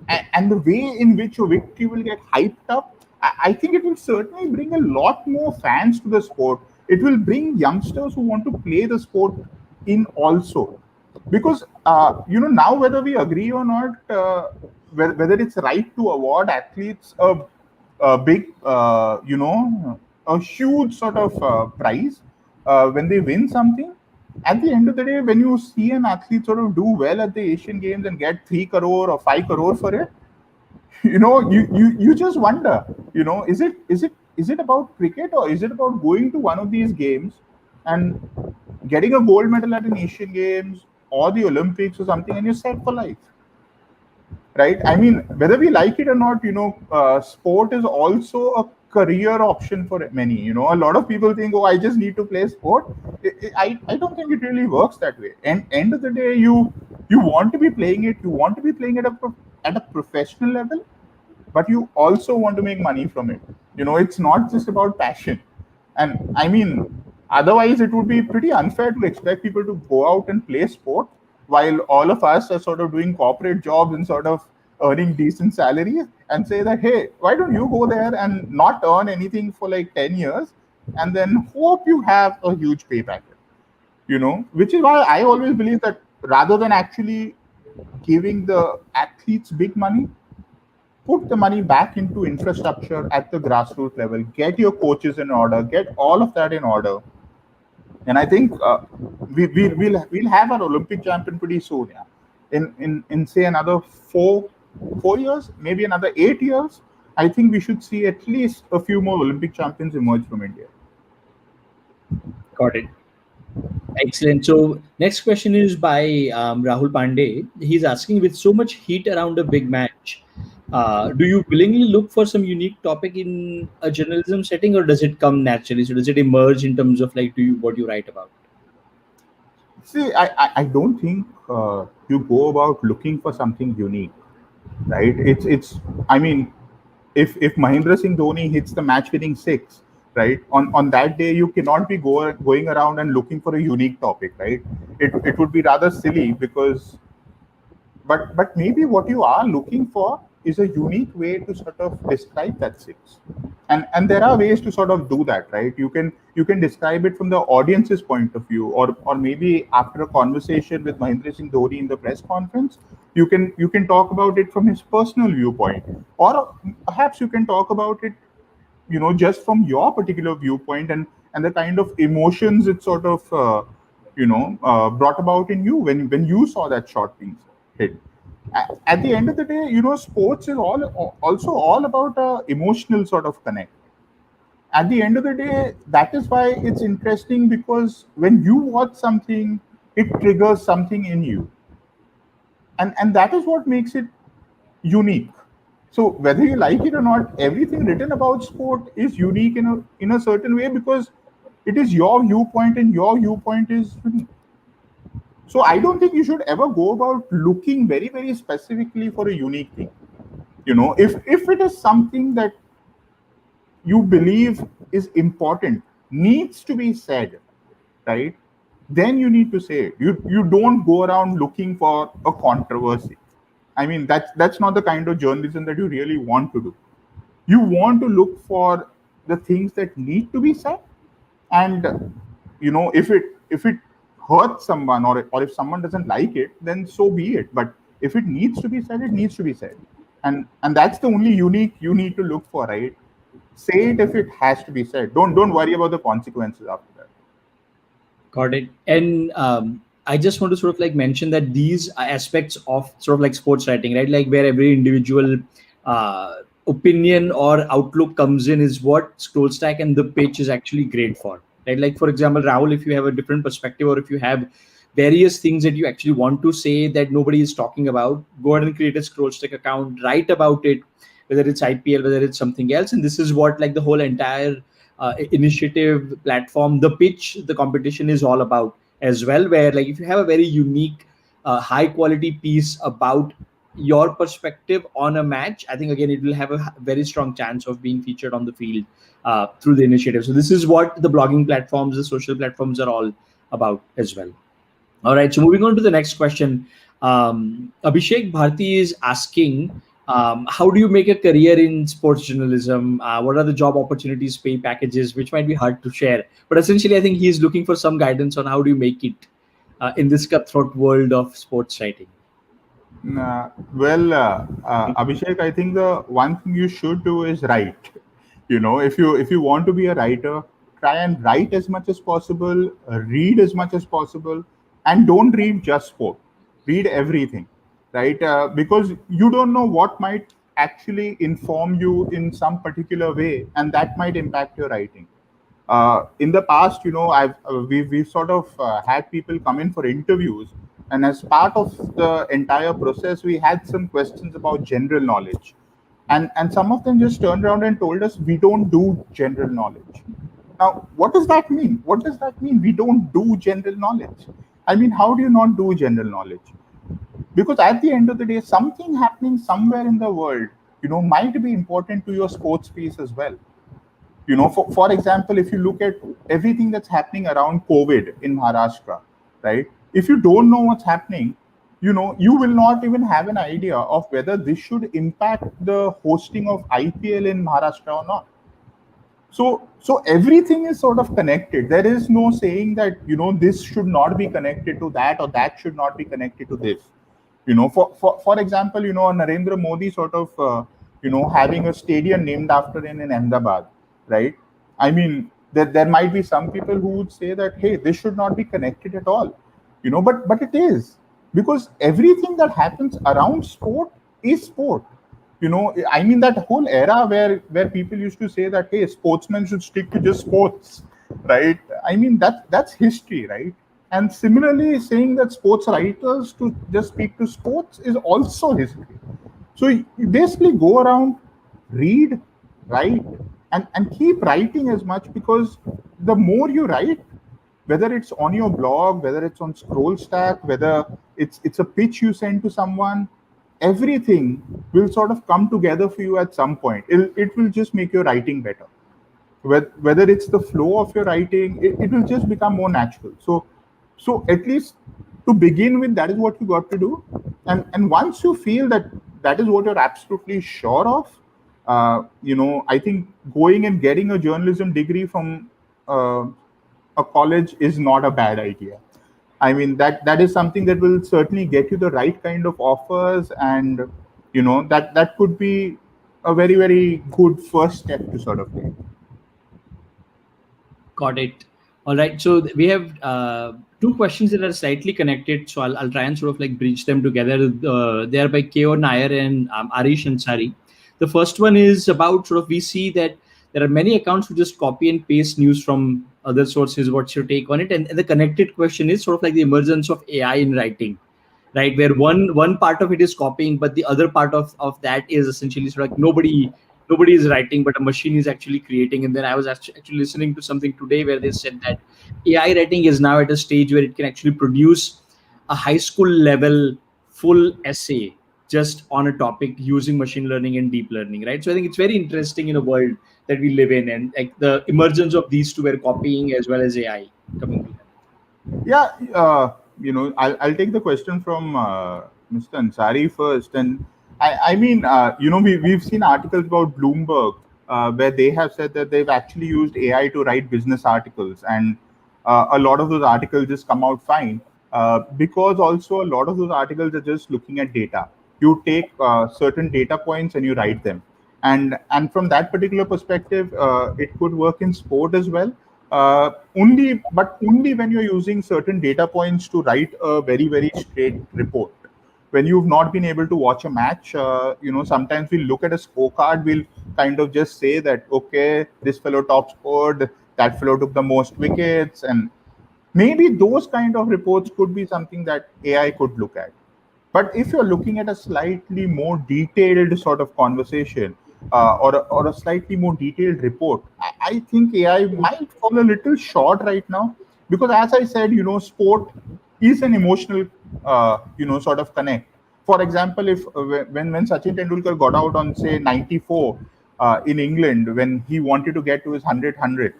and the way in which a victory will get hyped up, I think it will certainly bring a lot more fans to the sport. It will bring youngsters who want to play the sport in also, because now, whether we agree or not, whether it's right to award athletes a big a huge sort of prize when they win something. At the end of the day, when you see an athlete sort of do well at the Asian Games and get 3 crore or 5 crore for it, you just wonder, is it about cricket, or is it about going to one of these games and getting a gold medal at an Asian Games or the Olympics or something, and you're set for life, right? I mean, whether we like it or not, sport is also a career option for many. A lot of people think, oh, I just need to play sport. I don't think it really works that way. And end of the day, you want to be playing it. You want to be playing at a professional level, but you also want to make money from it. It's not just about passion. And I mean, otherwise, it would be pretty unfair to expect people to go out and play sport while all of us are sort of doing corporate jobs and sort of earning decent salaries, and say that, hey, why don't you go there and not earn anything for like 10 years and then hope you have a huge pay packet? Which is why I always believe that rather than actually giving the athletes big money, put the money back into infrastructure at the grassroots level. Get your coaches in order. Get all of that in order. And I think we'll have our Olympic champion pretty soon. Yeah, in say another 4 years, maybe another 8 years. I think we should see at least a few more Olympic champions emerge from India. Got it. Excellent. So next question is by Rahul Pandey. He's asking, with so much heat around a big match, do you willingly look for some unique topic in a journalism setting, or does it come naturally? So does it emerge in terms of like, do you what you write about? See, I don't think you go about looking for something unique, right? It's. I mean, if Mahendra Singh Dhoni hits the match-winning six, right? On that day, you cannot be going around and looking for a unique topic, right? It would be rather silly because but maybe what you are looking for is a unique way to sort of describe that six, and there are ways to sort of do that, right? You can describe it from the audience's point of view, or maybe after a conversation with Mahendra Singh Dhoni in the press conference, you can talk about it from his personal viewpoint, or perhaps you can talk about it, just from your particular viewpoint, and the kind of emotions it sort of brought about in you when you saw that shot being hit. At the end of the day, sports is also all about a emotional sort of connect. At the end of the day, that is why it's interesting, because when you watch something, it triggers something in you, and that is what makes it unique. So whether you like it or not, everything written about sport is unique in a certain way, because it is your viewpoint, and your viewpoint is unique. So I don't think you should ever go about looking very, very specifically for a unique thing. If it is something that you believe is important, needs to be said, right? Then you need to say it. You don't go around looking for a controversy. I mean, that's not the kind of journalism that you really want to do. You want to look for the things that need to be said, and if it hurts someone, or if someone doesn't like it, then so be it. But if it needs to be said, it needs to be said, and that's the only unique you need to look for, right? Say it if it has to be said. Don't worry about the consequences after that. Got it. And I just want to sort of like mention that these aspects of sort of like sports writing, right? Like where every individual opinion or outlook comes in is what ScrollStack and the pitch is actually great for, right? Like for example, Rahul, if you have a different perspective, or if you have various things that you actually want to say that nobody is talking about, go ahead and create a ScrollStack account, write about it, whether it's IPL, whether it's something else. And this is what like the whole entire initiative platform, the pitch, the competition is all about as well. Where like if you have a very unique, high quality piece about your perspective on a match, I think again it will have a very strong chance of being featured on the field through the initiative. So this is what the blogging platforms, the social platforms are all about as well. All right, so moving on to the next question. Abhishek Bharti is asking, how do you make a career in sports journalism? What are the job opportunities, pay packages, which might be hard to share? But essentially, I think he's looking for some guidance on how do you make it in this cutthroat world of sports writing. Abhishek, I think the one thing you should do is write. If you want to be a writer, try and write as much as possible, read as much as possible, and don't read just sport. Read everything, right? Because you don't know what might actually inform you in some particular way, and that might impact your writing. In the past, we've sort of had people come in for interviews, and as part of the entire process, we had some questions about general knowledge, and some of them just turned around and told us we don't do general knowledge. Now, what does that mean? What does that mean? We don't do general knowledge. I mean, how do you not do general knowledge? Because at the end of the day, something happening somewhere in the world, might be important to your sports piece as well. For example, if you look at everything that's happening around COVID in Maharashtra, right? If you don't know what's happening, you will not even have an idea of whether this should impact the hosting of IPL in Maharashtra or not. So everything is sort of connected. There is no saying that this should not be connected to that, or that should not be connected to this. For example, Narendra Modi sort of having a stadium named after him in Ahmedabad, right? I mean, there might be some people who would say that, hey, this should not be connected at all, but it is, because everything that happens around sport is sport. I mean, that whole era where people used to say that, hey, sportsmen should stick to just sports, right? I mean, that's history, right? And similarly, saying that sports writers to just speak to sports is also history. So you basically go around, read, write, and keep writing as much, because the more you write, whether it's on your blog, whether it's on ScrollStack, whether it's a pitch you send to someone, everything will sort of come together for you at some point. It will just make your writing better. Whether it's the flow of your writing, it will just become more natural. So at least to begin with, that is what you got to do. And once you feel that that is what you're absolutely sure of, I think going and getting a journalism degree from a college is not a bad idea. I mean, that is something that will certainly get you the right kind of offers, and that could be a very, very good first step to sort of take. Got it. All right. So we have two questions that are slightly connected. So I'll try and sort of like bridge them together. They are by K.O. Nair and Arish Ansari. The first one is about sort of, we see that there are many accounts who just copy and paste news from other sources. What's your take on it? And the connected question is sort of like the emergence of AI in writing, right? Where one part of it is copying, but the other part of that is essentially sort of like nobody is writing, but a machine is actually creating. And then I was actually listening to something today where they said that AI writing is now at a stage where it can actually produce a high school level full essay just on a topic using machine learning and deep learning, right? So I think it's very interesting in a world that we live in, and like the emergence of these two, were copying as well as AI coming together. Yeah, I'll take the question from Mr. Ansari first. And I mean, we've seen articles about Bloomberg where they have said that they've actually used AI to write business articles, and a lot of those articles just come out fine, because also a lot of those articles are just looking at data. You take certain data points and you write them, and from that particular perspective, it could work in sport as well. Only when you're using certain data points to write a very, very straight report. When you've not been able to watch a match, sometimes we'll look at a scorecard, we'll kind of just say that, okay, this fellow top scored, that fellow took the most wickets, and maybe those kind of reports could be something that AI could look at. But if you're looking at a slightly more detailed sort of conversation, or a slightly more detailed report, I think AI might fall a little short right now, because, as I said, sport is an emotional, sort of connect. For example, if when Sachin Tendulkar got out on, say, 94 in England, when he wanted to get to his 100,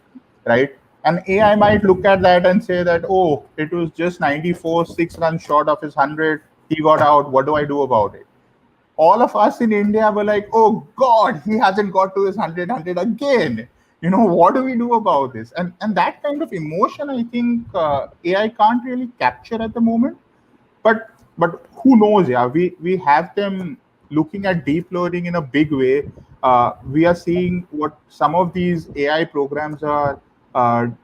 right? And AI might look at that and say that, oh, it was just 94, 6 runs short of his 100. He got out. What do I do about it? All of us in India were like, oh God, he hasn't got to his 100 again. What do we do about this? And that kind of emotion, I think AI can't really capture at the moment. But who knows? Yeah, we have them looking at deep learning in a big way. We are seeing what some of these AI programs are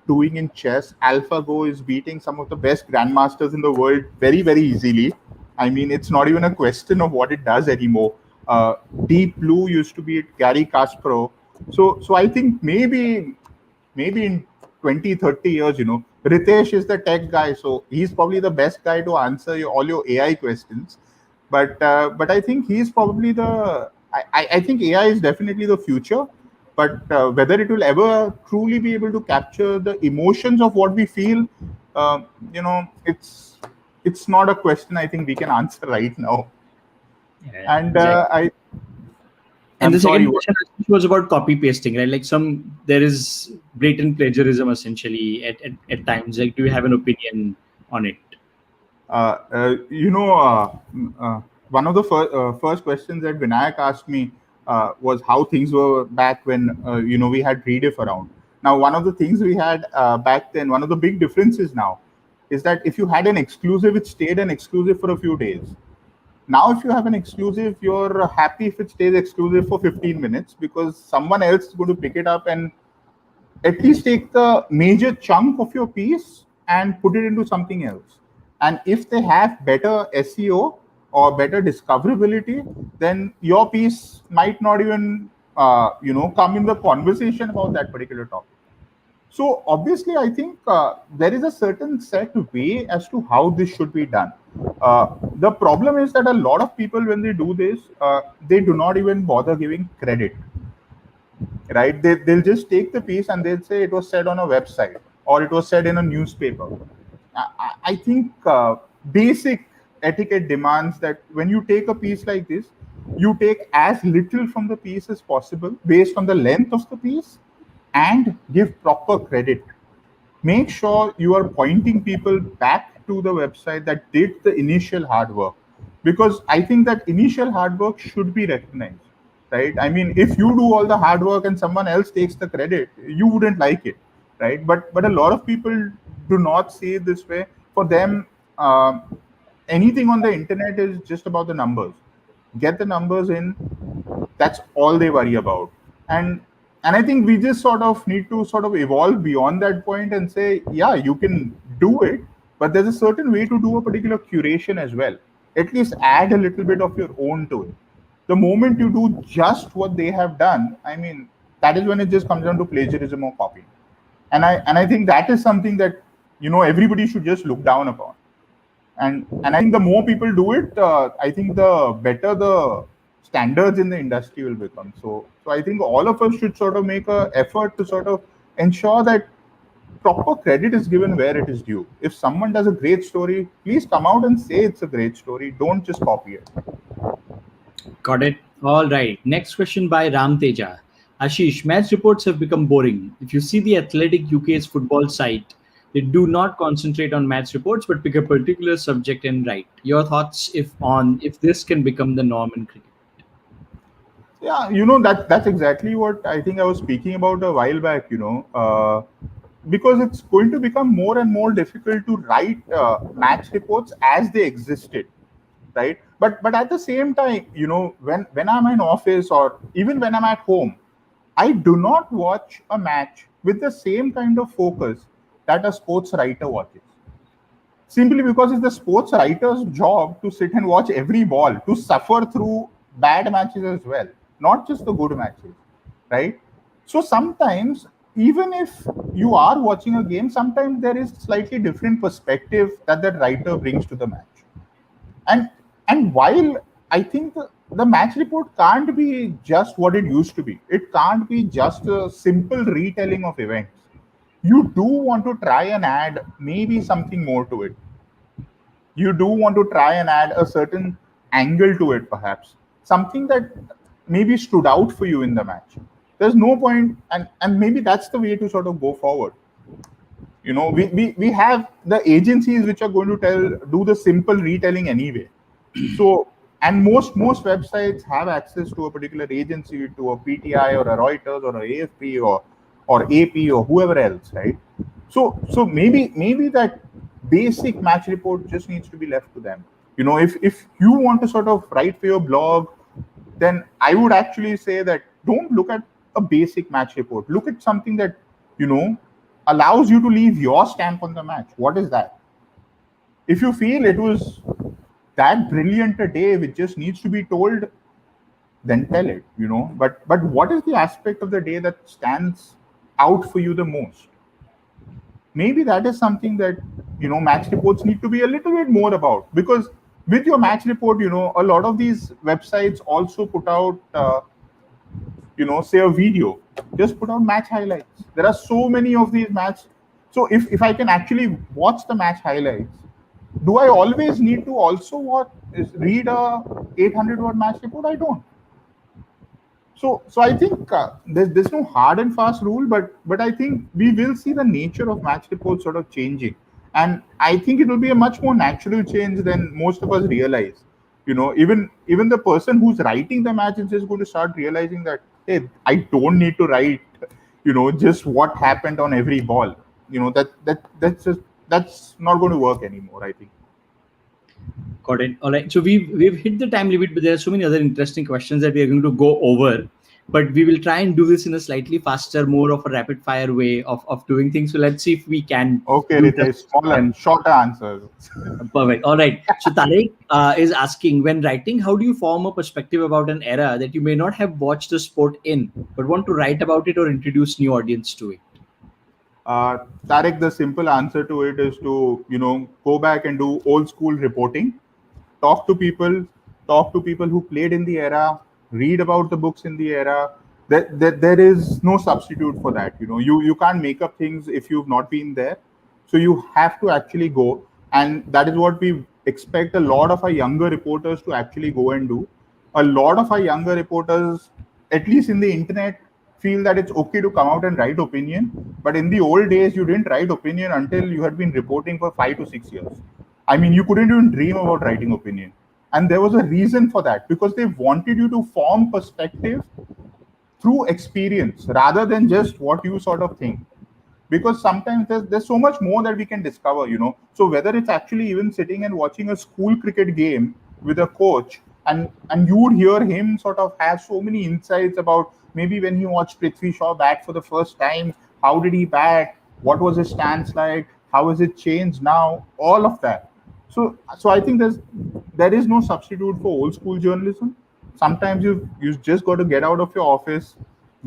doing in chess. AlphaGo is beating some of the best grandmasters in the world very, very easily. I mean, it's not even a question of what it does anymore. Deep Blue used to beat Gary Kasparov. So I think maybe in 20, 30 years, Ritesh is the tech guy, so he's probably the best guy to answer all your AI questions. But I think he's probably I think AI is definitely the future, but whether it will ever truly be able to capture the emotions of what we feel, it's not a question I think we can answer right now. Yeah, And exactly. And I'm the sorry. second question was about copy pasting, right? Like there is blatant plagiarism essentially at times. Like, do you have an opinion on it? Uh, uh, you know, uh, One of the first questions that Vinayak asked me was how things were back when we had Rediff around. Now, one of the things we had back then, one of the big differences now, is that if you had an exclusive, it stayed an exclusive for a few days. Now, if you have an exclusive, you're happy if it stays exclusive for 15 minutes, because someone else is going to pick it up and at least take the major chunk of your piece and put it into something else. And if they have better SEO or better discoverability, then your piece might not even come in the conversation about that particular topic. So obviously, I think there is a certain set way as to how this should be done. The problem is that a lot of people, when they do this, they do not even bother giving credit, right? They'll just take the piece and they'll say it was said on a website, or it was said in a newspaper. I think basic etiquette demands that when you take a piece like this, you take as little from the piece as possible based on the length of the piece and give proper credit. Make sure you are pointing people back to the website that did the initial hard work, because I think that initial hard work should be recognized, right? I mean, if you do all the hard work and someone else takes the credit, you wouldn't like it, right? But a lot of people do not see it this way. For them, anything on the internet is just about the numbers. Get the numbers in, that's all they worry about. And I think we just sort of need to sort of evolve beyond that point and say, yeah, you can do it, but there's a certain way to do a particular curation as well. At least add a little bit of your own to it. The moment you do just what they have done, I mean, that is when it just comes down to plagiarism or copying. And I think that is something that, everybody should just look down upon. And I think the more people do it, I think the better the standards in the industry will become. So I think all of us should sort of make an effort to sort of ensure that proper credit is given where it is due. If someone does a great story, please come out and say it's a great story. Don't just copy it. Got it. All right. Next question by Ram Teja. Ashish, match reports have become boring. If you see the Athletic UK's football site, they do not concentrate on match reports but pick a particular subject and write. Your thoughts if this can become the norm in cricket? Yeah, that's exactly what I think I was speaking about a while back. Because it's going to become more and more difficult to write match reports as they existed, right? But at the same time, when I'm in office or even when I'm at home, I do not watch a match with the same kind of focus that a sports writer watches. Simply because it's the sports writer's job to sit and watch every ball, to suffer through bad matches as well, not just the good matches, right? So sometimes, even if you are watching a game, sometimes there is slightly different perspective that that writer brings to the match. And while I think the match report can't be just what it used to be, it can't be just a simple retelling of events. You do want to try and add maybe something more to it. You do want to try and add a certain angle to it, perhaps something that maybe stood out for you in the match. There's no point, and maybe that's the way to sort of go forward. We have the agencies which are going to do the simple retelling anyway. So, and most websites have access to a particular agency, to a PTI or a Reuters or a AFP or AP or whoever else, right? So maybe that basic match report just needs to be left to them. If you want to sort of write for your blog, then I would actually say that don't look at a basic match report. Look at something that allows you to leave your stamp on the match. What is that? If you feel it was that brilliant a day which just needs to be told, then tell it. But what is the aspect of the day that stands out for you the most? Maybe that is something that match reports need to be a little bit more about, because with your match report, a lot of these websites also put out say a video, just put out match highlights. There are so many of these match. So if I can actually watch the match highlights, do I always need to also read a 800-word match report? I don't. So I think there's no hard and fast rule, but I think we will see the nature of match reports sort of changing, and I think it will be a much more natural change than most of us realize. Even the person who's writing the match is just going to start realizing that, hey, I don't need to write just what happened on every ball. That's not going to work anymore, I think. Got it. All right. So we've hit the time limit, but there are so many other interesting questions that we are going to go over. But we will try and do this in a slightly faster, more of a rapid fire way of doing things. So let's see if we can. Okay, Ritesh, smaller, shorter answers. Perfect. All right. So Tarek is asking, when writing, how do you form a perspective about an era that you may not have watched the sport in, but want to write about it or introduce new audience to it? Tarek, the simple answer to it is to go back and do old school reporting. Talk to people who played in the era, read about the books in the era, there is no substitute for that. You can't make up things if you've not been there. So you have to actually go, and that is what we expect a lot of our younger reporters to actually go and do. A lot of our younger reporters, at least in the internet, feel that it's okay to come out and write opinion. But in the old days, you didn't write opinion until you had been reporting for 5 to 6 years. I mean, you couldn't even dream about writing opinion. And there was a reason for that, because they wanted you to form perspective through experience rather than just what you sort of think. Because sometimes there's so much more that we can discover. So whether it's actually even sitting and watching a school cricket game with a coach, and you would hear him sort of have so many insights about maybe when he watched Prithvi Shaw bat for the first time, how did he bat, what was his stance like, how has it changed now, all of that. So I think there is no substitute for old school journalism. Sometimes you just got to get out of your office,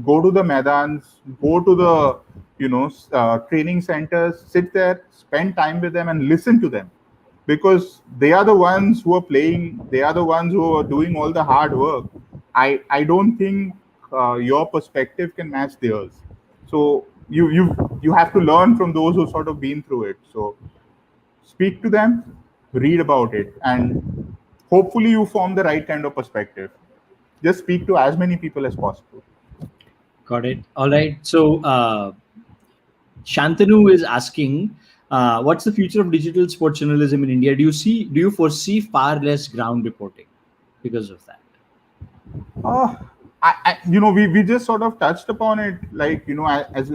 go to the Maidans, go to the training centers, sit there, spend time with them, and listen to them, because they are the ones who are playing, they are the ones who are doing all the hard work. I don't think your perspective can match theirs. So you have to learn from those who sort of been through it. So speak to them, read about it, and hopefully you form the right kind of perspective. Just speak to as many people as possible. Got it. All right. So Shantanu is asking, what's the future of digital sports journalism in India? Do you foresee far less ground reporting because of that? Uh, we just sort of touched upon it, like, as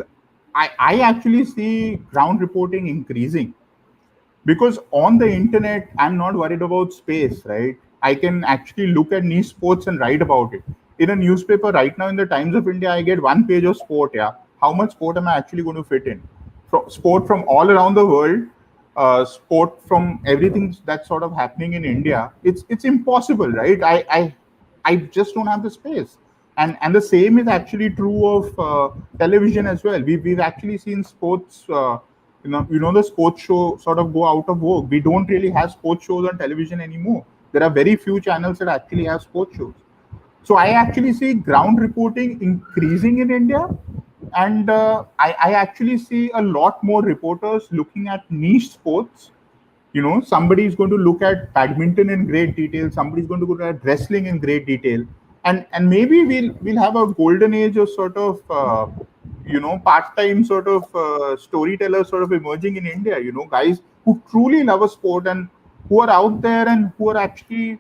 I actually see ground reporting increasing, because on the internet, I'm not worried about space, right? I can actually look at niche sports and write about it. In a newspaper right now, in the Times of India, I get one page of sport. Yeah, how much sport am I actually going to fit in? Sport from all around the world, sport from everything that's sort of happening in India. It's impossible, right? I just don't have the space. And the same is actually true of television as well. We've actually seen sports. The sports show sort of go out of vogue. We don't really have sports shows on television anymore. There are very few channels that actually have sports shows. So I actually see ground reporting increasing in India, and I actually see a lot more reporters looking at niche sports. Somebody is going to look at badminton in great detail, somebody's going to look at wrestling in great detail, and maybe we'll have a golden age of sort of part-time sort of storytellers sort of emerging in India. Guys who truly love a sport and who are out there and who are actually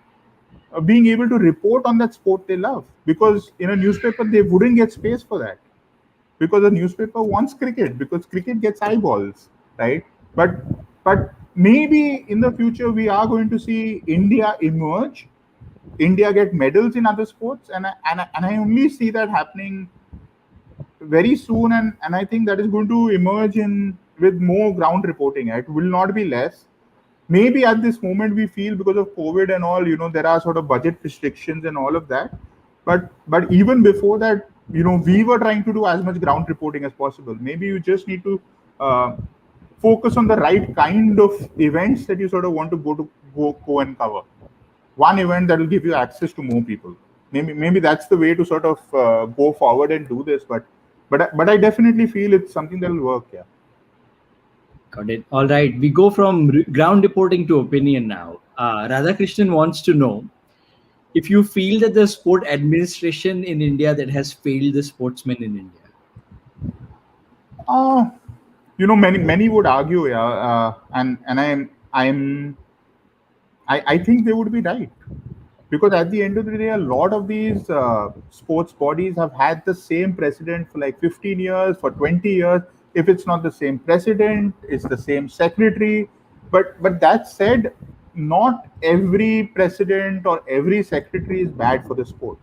being able to report on that sport they love, because in a newspaper they wouldn't get space for that, because the newspaper wants cricket, because cricket gets eyeballs, right? But maybe in the future we are going to see India emerge, India get medals in other sports, and I only see that happening very soon, and I think that is going to emerge in with more ground reporting. It will not be less. Maybe at this moment we feel because of COVID and all, there are sort of budget restrictions and all of that. But even before that, we were trying to do as much ground reporting as possible. Maybe you just need to focus on the right kind of events that you sort of want to go and cover. One event that will give you access to more people. Maybe that's the way to sort of go forward and do this. But I definitely feel it's something that will work. Yeah. Got it. All right. We go from ground reporting to opinion now. Radhakrishnan wants to know if you feel that the sport administration in India that has failed the sportsmen in India. Many would argue, yeah, and I think they would be right, because at the end of the day, a lot of these sports bodies have had the same president for like 15 years, for 20 years. If it's not the same president, it's the same secretary. But that said, not every president or every secretary is bad for the sport.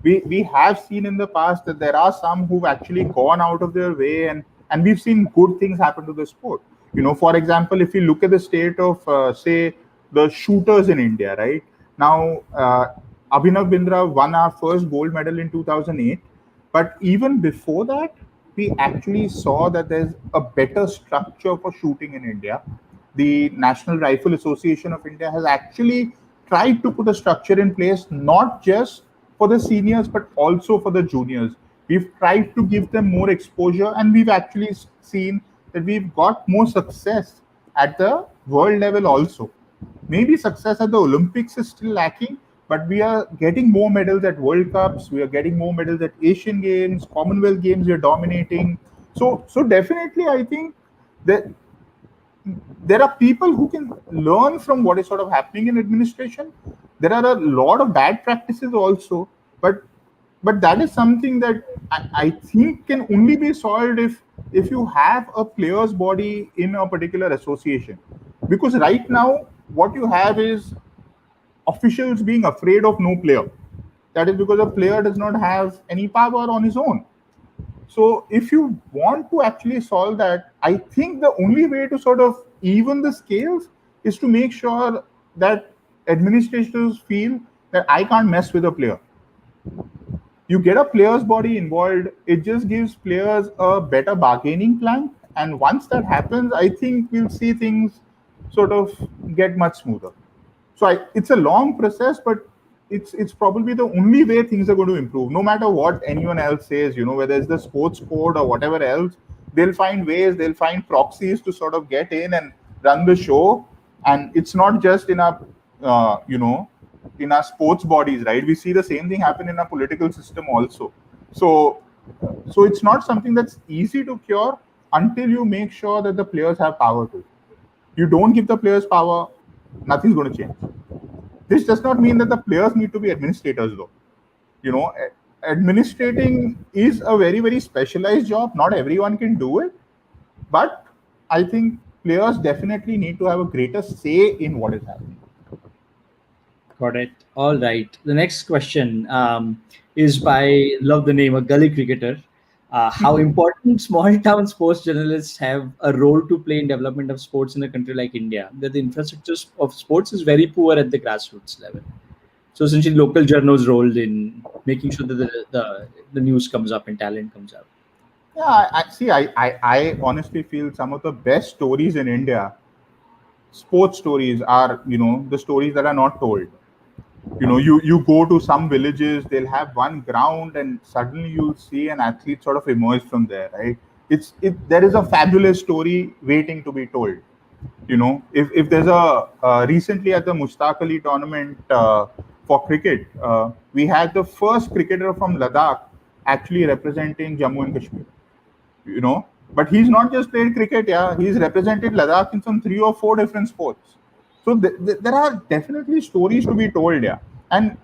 We have seen in the past that there are some who've actually gone out of their way, and we've seen good things happen to the sport. For example, if you look at the state of say the shooters in India, right now, Abhinav Bindra won our first gold medal in 2008. But even before that, we actually saw that there's a better structure for shooting in India. The National Rifle Association of India has actually tried to put a structure in place, not just for the seniors, but also for the juniors. We've tried to give them more exposure, and we've actually seen that we've got more success at the world level also. Maybe success at the Olympics is still lacking, but we are getting more medals at World Cups. We are getting more medals at Asian Games, Commonwealth Games. We are dominating. So definitely, I think that there are people who can learn from what is sort of happening in administration. There are a lot of bad practices also, but that is something that I think can only be solved if you have a players body in a particular association. Because right now what you have is officials being afraid of no player. That is because a player does not have any power on his own. So if you want to actually solve that, I think the only way to sort of even the scales is to make sure that administrators feel that I can't mess with a player. You get a player's body involved, it just gives players a better bargaining plan. And once that happens, I think we'll see things sort of get much smoother. So it's a long process, but it's probably the only way things are going to improve. No matter what anyone else says, whether it's the sports code or whatever else, they'll find ways, they'll find proxies to sort of get in and run the show. And it's not just in our, in our sports bodies, right? We see the same thing happen in our political system also. So it's not something that's easy to cure until you make sure that the players have power to. You don't give the players power, nothing's going to change. This does not mean that the players need to be administrators, though. Administrating is a very, very specialized job. Not everyone can do it, but I think players definitely need to have a greater say in what is happening. Got it. All right. The next question is by, love the name, a gully cricketer. How important small town sports journalists have a role to play in development of sports in a country like India, that the infrastructure of sports is very poor at the grassroots level. So essentially, local journals rolled in making sure that the news comes up and talent comes up. Yeah, I honestly feel some of the best stories in India, sports stories, are the stories that are not told. You go to some villages, they'll have one ground, and suddenly you'll see an athlete sort of emerge from there, right? There is a fabulous story waiting to be told. If there's a recently at the Mushtaq Ali tournament for cricket, we had the first cricketer from Ladakh actually representing Jammu and Kashmir. But he's not just played cricket. Yeah, he's represented Ladakh in some 3 or 4 different sports. So there are definitely stories to be told. Yeah, and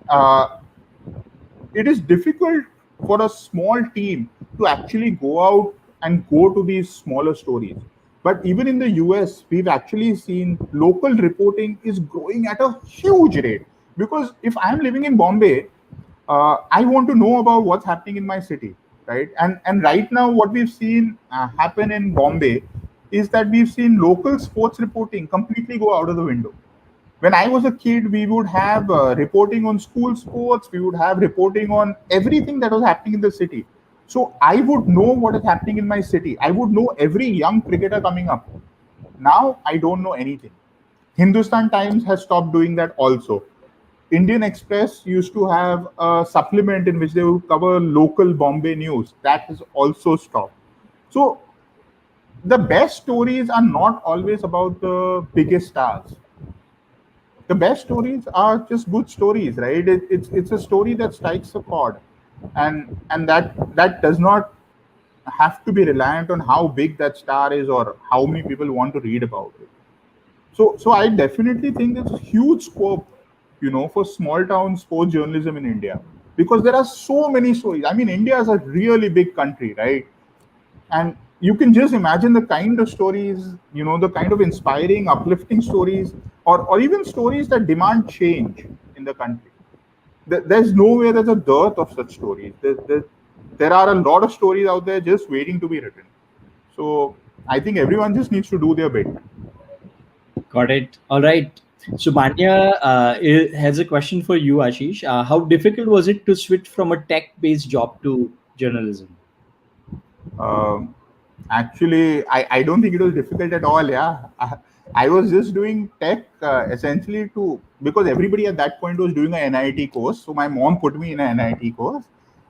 it is difficult for a small team to actually go out and go to these smaller stories. But even in the US, we've actually seen local reporting is growing at a huge rate. Because if I'm living in Bombay, I want to know about what's happening in my city, right? And right now, what we've seen happen in Bombay is that we've seen local sports reporting completely go out of the window. When I was a kid, we would have reporting on school sports, we would have reporting on everything that was happening in the city. So I would know what is happening in my city. I would know every young cricketer coming up. Now I don't know anything. Hindustan Times has stopped doing that also. Indian Express used to have a supplement in which they would cover local Bombay news. That has also stopped. So the best stories are not always about the biggest stars. The best stories are just good stories, right? It's a story that strikes a chord, and that does not have to be reliant on how big that star is or how many people want to read about it. So I definitely think there's a huge scope, for small town sports journalism in India, because there are so many stories. I mean, India is a really big country, right? And you can just imagine the kind of stories, the kind of inspiring, uplifting stories, or even stories that demand change in the country. There's nowhere there's a dearth of such stories. There are a lot of stories out there just waiting to be written. So I think everyone just needs to do their bit. Got it. All right. So Manya has a question for you, Ashish. How difficult was it to switch from a tech-based job to journalism? Um, Actually, I don't think it was difficult at all. Yeah, I was just doing tech essentially because everybody at that point was doing an NIT course. So my mom put me in an NIT course,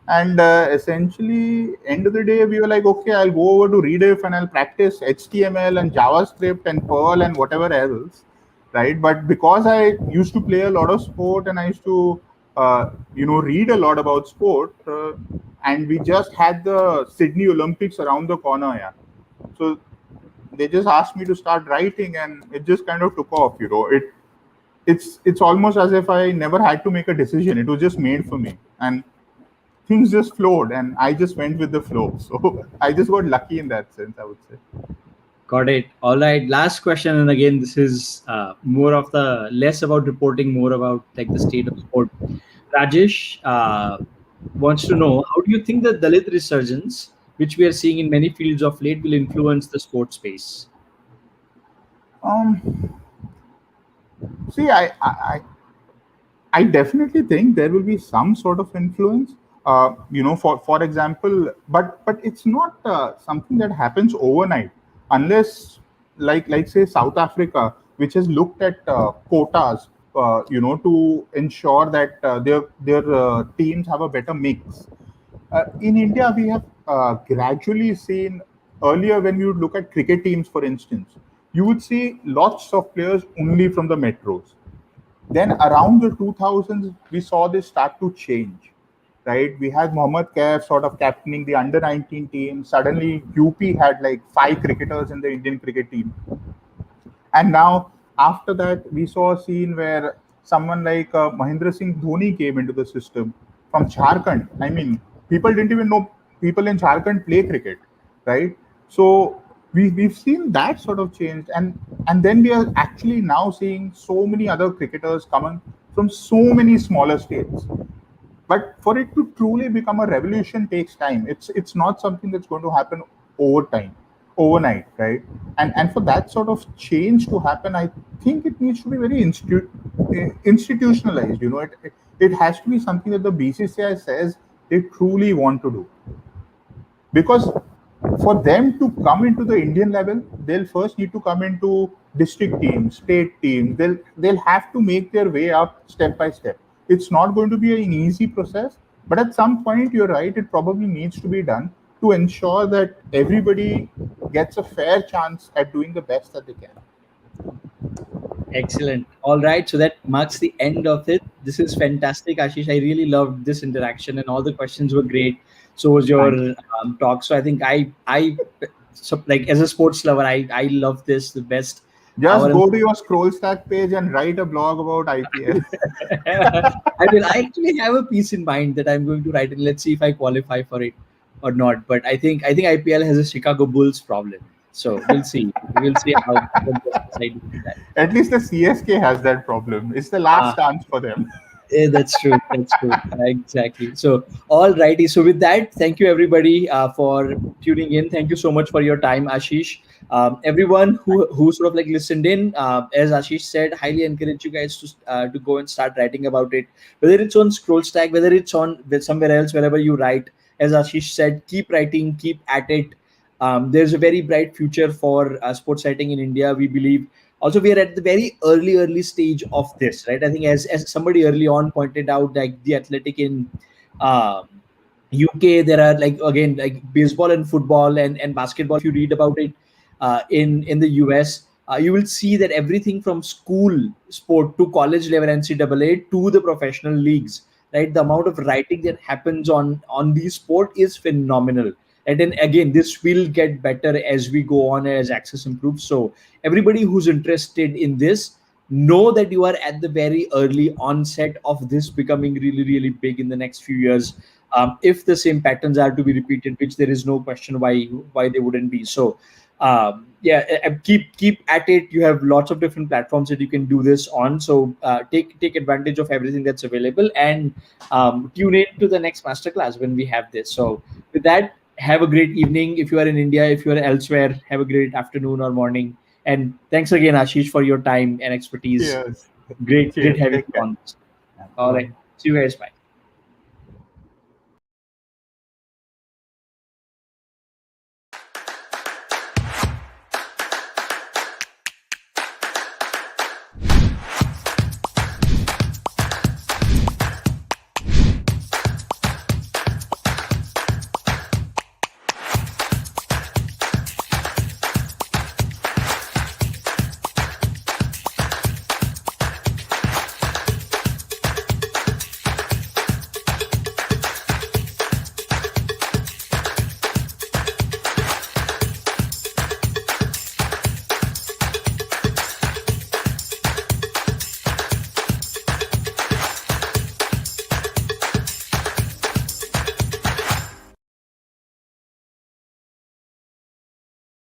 And essentially, end of the day, we were like, okay, I'll go over to Rediff and I'll practice HTML and JavaScript and Perl and whatever else, right? But because I used to play a lot of sport and I used to, read a lot about sport, and we just had the Sydney Olympics around the corner, yeah. So they just asked me to start writing, and it just kind of took off. It's almost as if I never had to make a decision. It was just made for me, and things just flowed, and I just went with the flow. So I just got lucky in that sense, I would say. Got it. All right. Last question, and again, this is more of the less about reporting, more about like the state of sport. Rajesh wants to know, how do you think the Dalit resurgence, which we are seeing in many fields of late, will influence the sports space? Um, See, I definitely think there will be some sort of influence. For example, but it's not something that happens overnight, unless like say South Africa, which has looked at quotas, to ensure that their teams have a better mix. In India, we have gradually seen earlier when you would look at cricket teams, for instance, you would see lots of players only from the metros. Then around the 2000s, we saw this start to change, right? We had Mohammad Kaif sort of captaining the under 19 team. Suddenly, UP had like five cricketers in the Indian cricket team. And now, after that, we saw a scene where someone like Mahendra Singh Dhoni came into the system from Jharkhand. I mean, people didn't even know people in Jharkhand play cricket, right? So we've seen that sort of change, and then we are actually now seeing so many other cricketers coming from so many smaller states. But for it to truly become a revolution takes time. It's not something that's going to happen over time, overnight, right? And for that sort of change to happen, I think it needs to be very institutionalized. It has to be something that the BCCI says they truly want to do, because for them to come into the Indian level, they'll first need to come into district teams, state teams. They'll have to make their way up step by step. It's not going to be an easy process, but at some point, you're right. It probably needs to be done to ensure that everybody gets a fair chance at doing the best that they can. Excellent. All right. So that marks the end of it. This is fantastic, Ashish. I really loved this interaction, and all the questions were great. So was your Thank you. talk. So I think so like as a sports lover, I love this the best. Just Hour and go to your ScrollStack page and write a blog about IPL. I will. I actually have a piece in mind that I'm going to write, and let's see if I qualify for it or not. But I think IPL has a Chicago Bulls problem. So we'll see. We'll see how what they decide to do that. At least the CSK has that problem. It's the last Ah, chance for them. yeah, that's true. That's true. Exactly. So, all righty. So, with that, thank you everybody for tuning in. Thank you so much for your time, Ashish. Everyone who sort of like listened in, as Ashish said, highly encourage you guys to go and start writing about it. Whether it's on ScrollStack, whether it's on somewhere else, wherever you write. As Ashish said, keep writing, keep at it. There's a very bright future for sports writing in India. We believe also we are at the very early stage of this, right? I think as somebody early on pointed out, like the athletic in um UK, there are like again like baseball and football and basketball. If you read about it in the US, you will see that everything from school sport to college level NCAA to the professional leagues, right? The amount of writing that happens on these sport is phenomenal. And then again, this will get better as we go on, as access improves. So everybody who's interested in this, know that you are at the very early onset of this becoming really big in the next few years. If the same patterns are to be repeated, which there is no question why they wouldn't be. So yeah, keep at it. You have lots of different platforms that you can do this on. So take advantage of everything that's available, and tune in to the next masterclass when we have this. So with that, have a great evening. If you are in India, if you are elsewhere, have a great afternoon or morning. And thanks again, Ashish, for your time and expertise. Cheers. Great Cheers. having Take you care. on this. Yeah, All right. bye. See you guys. Bye.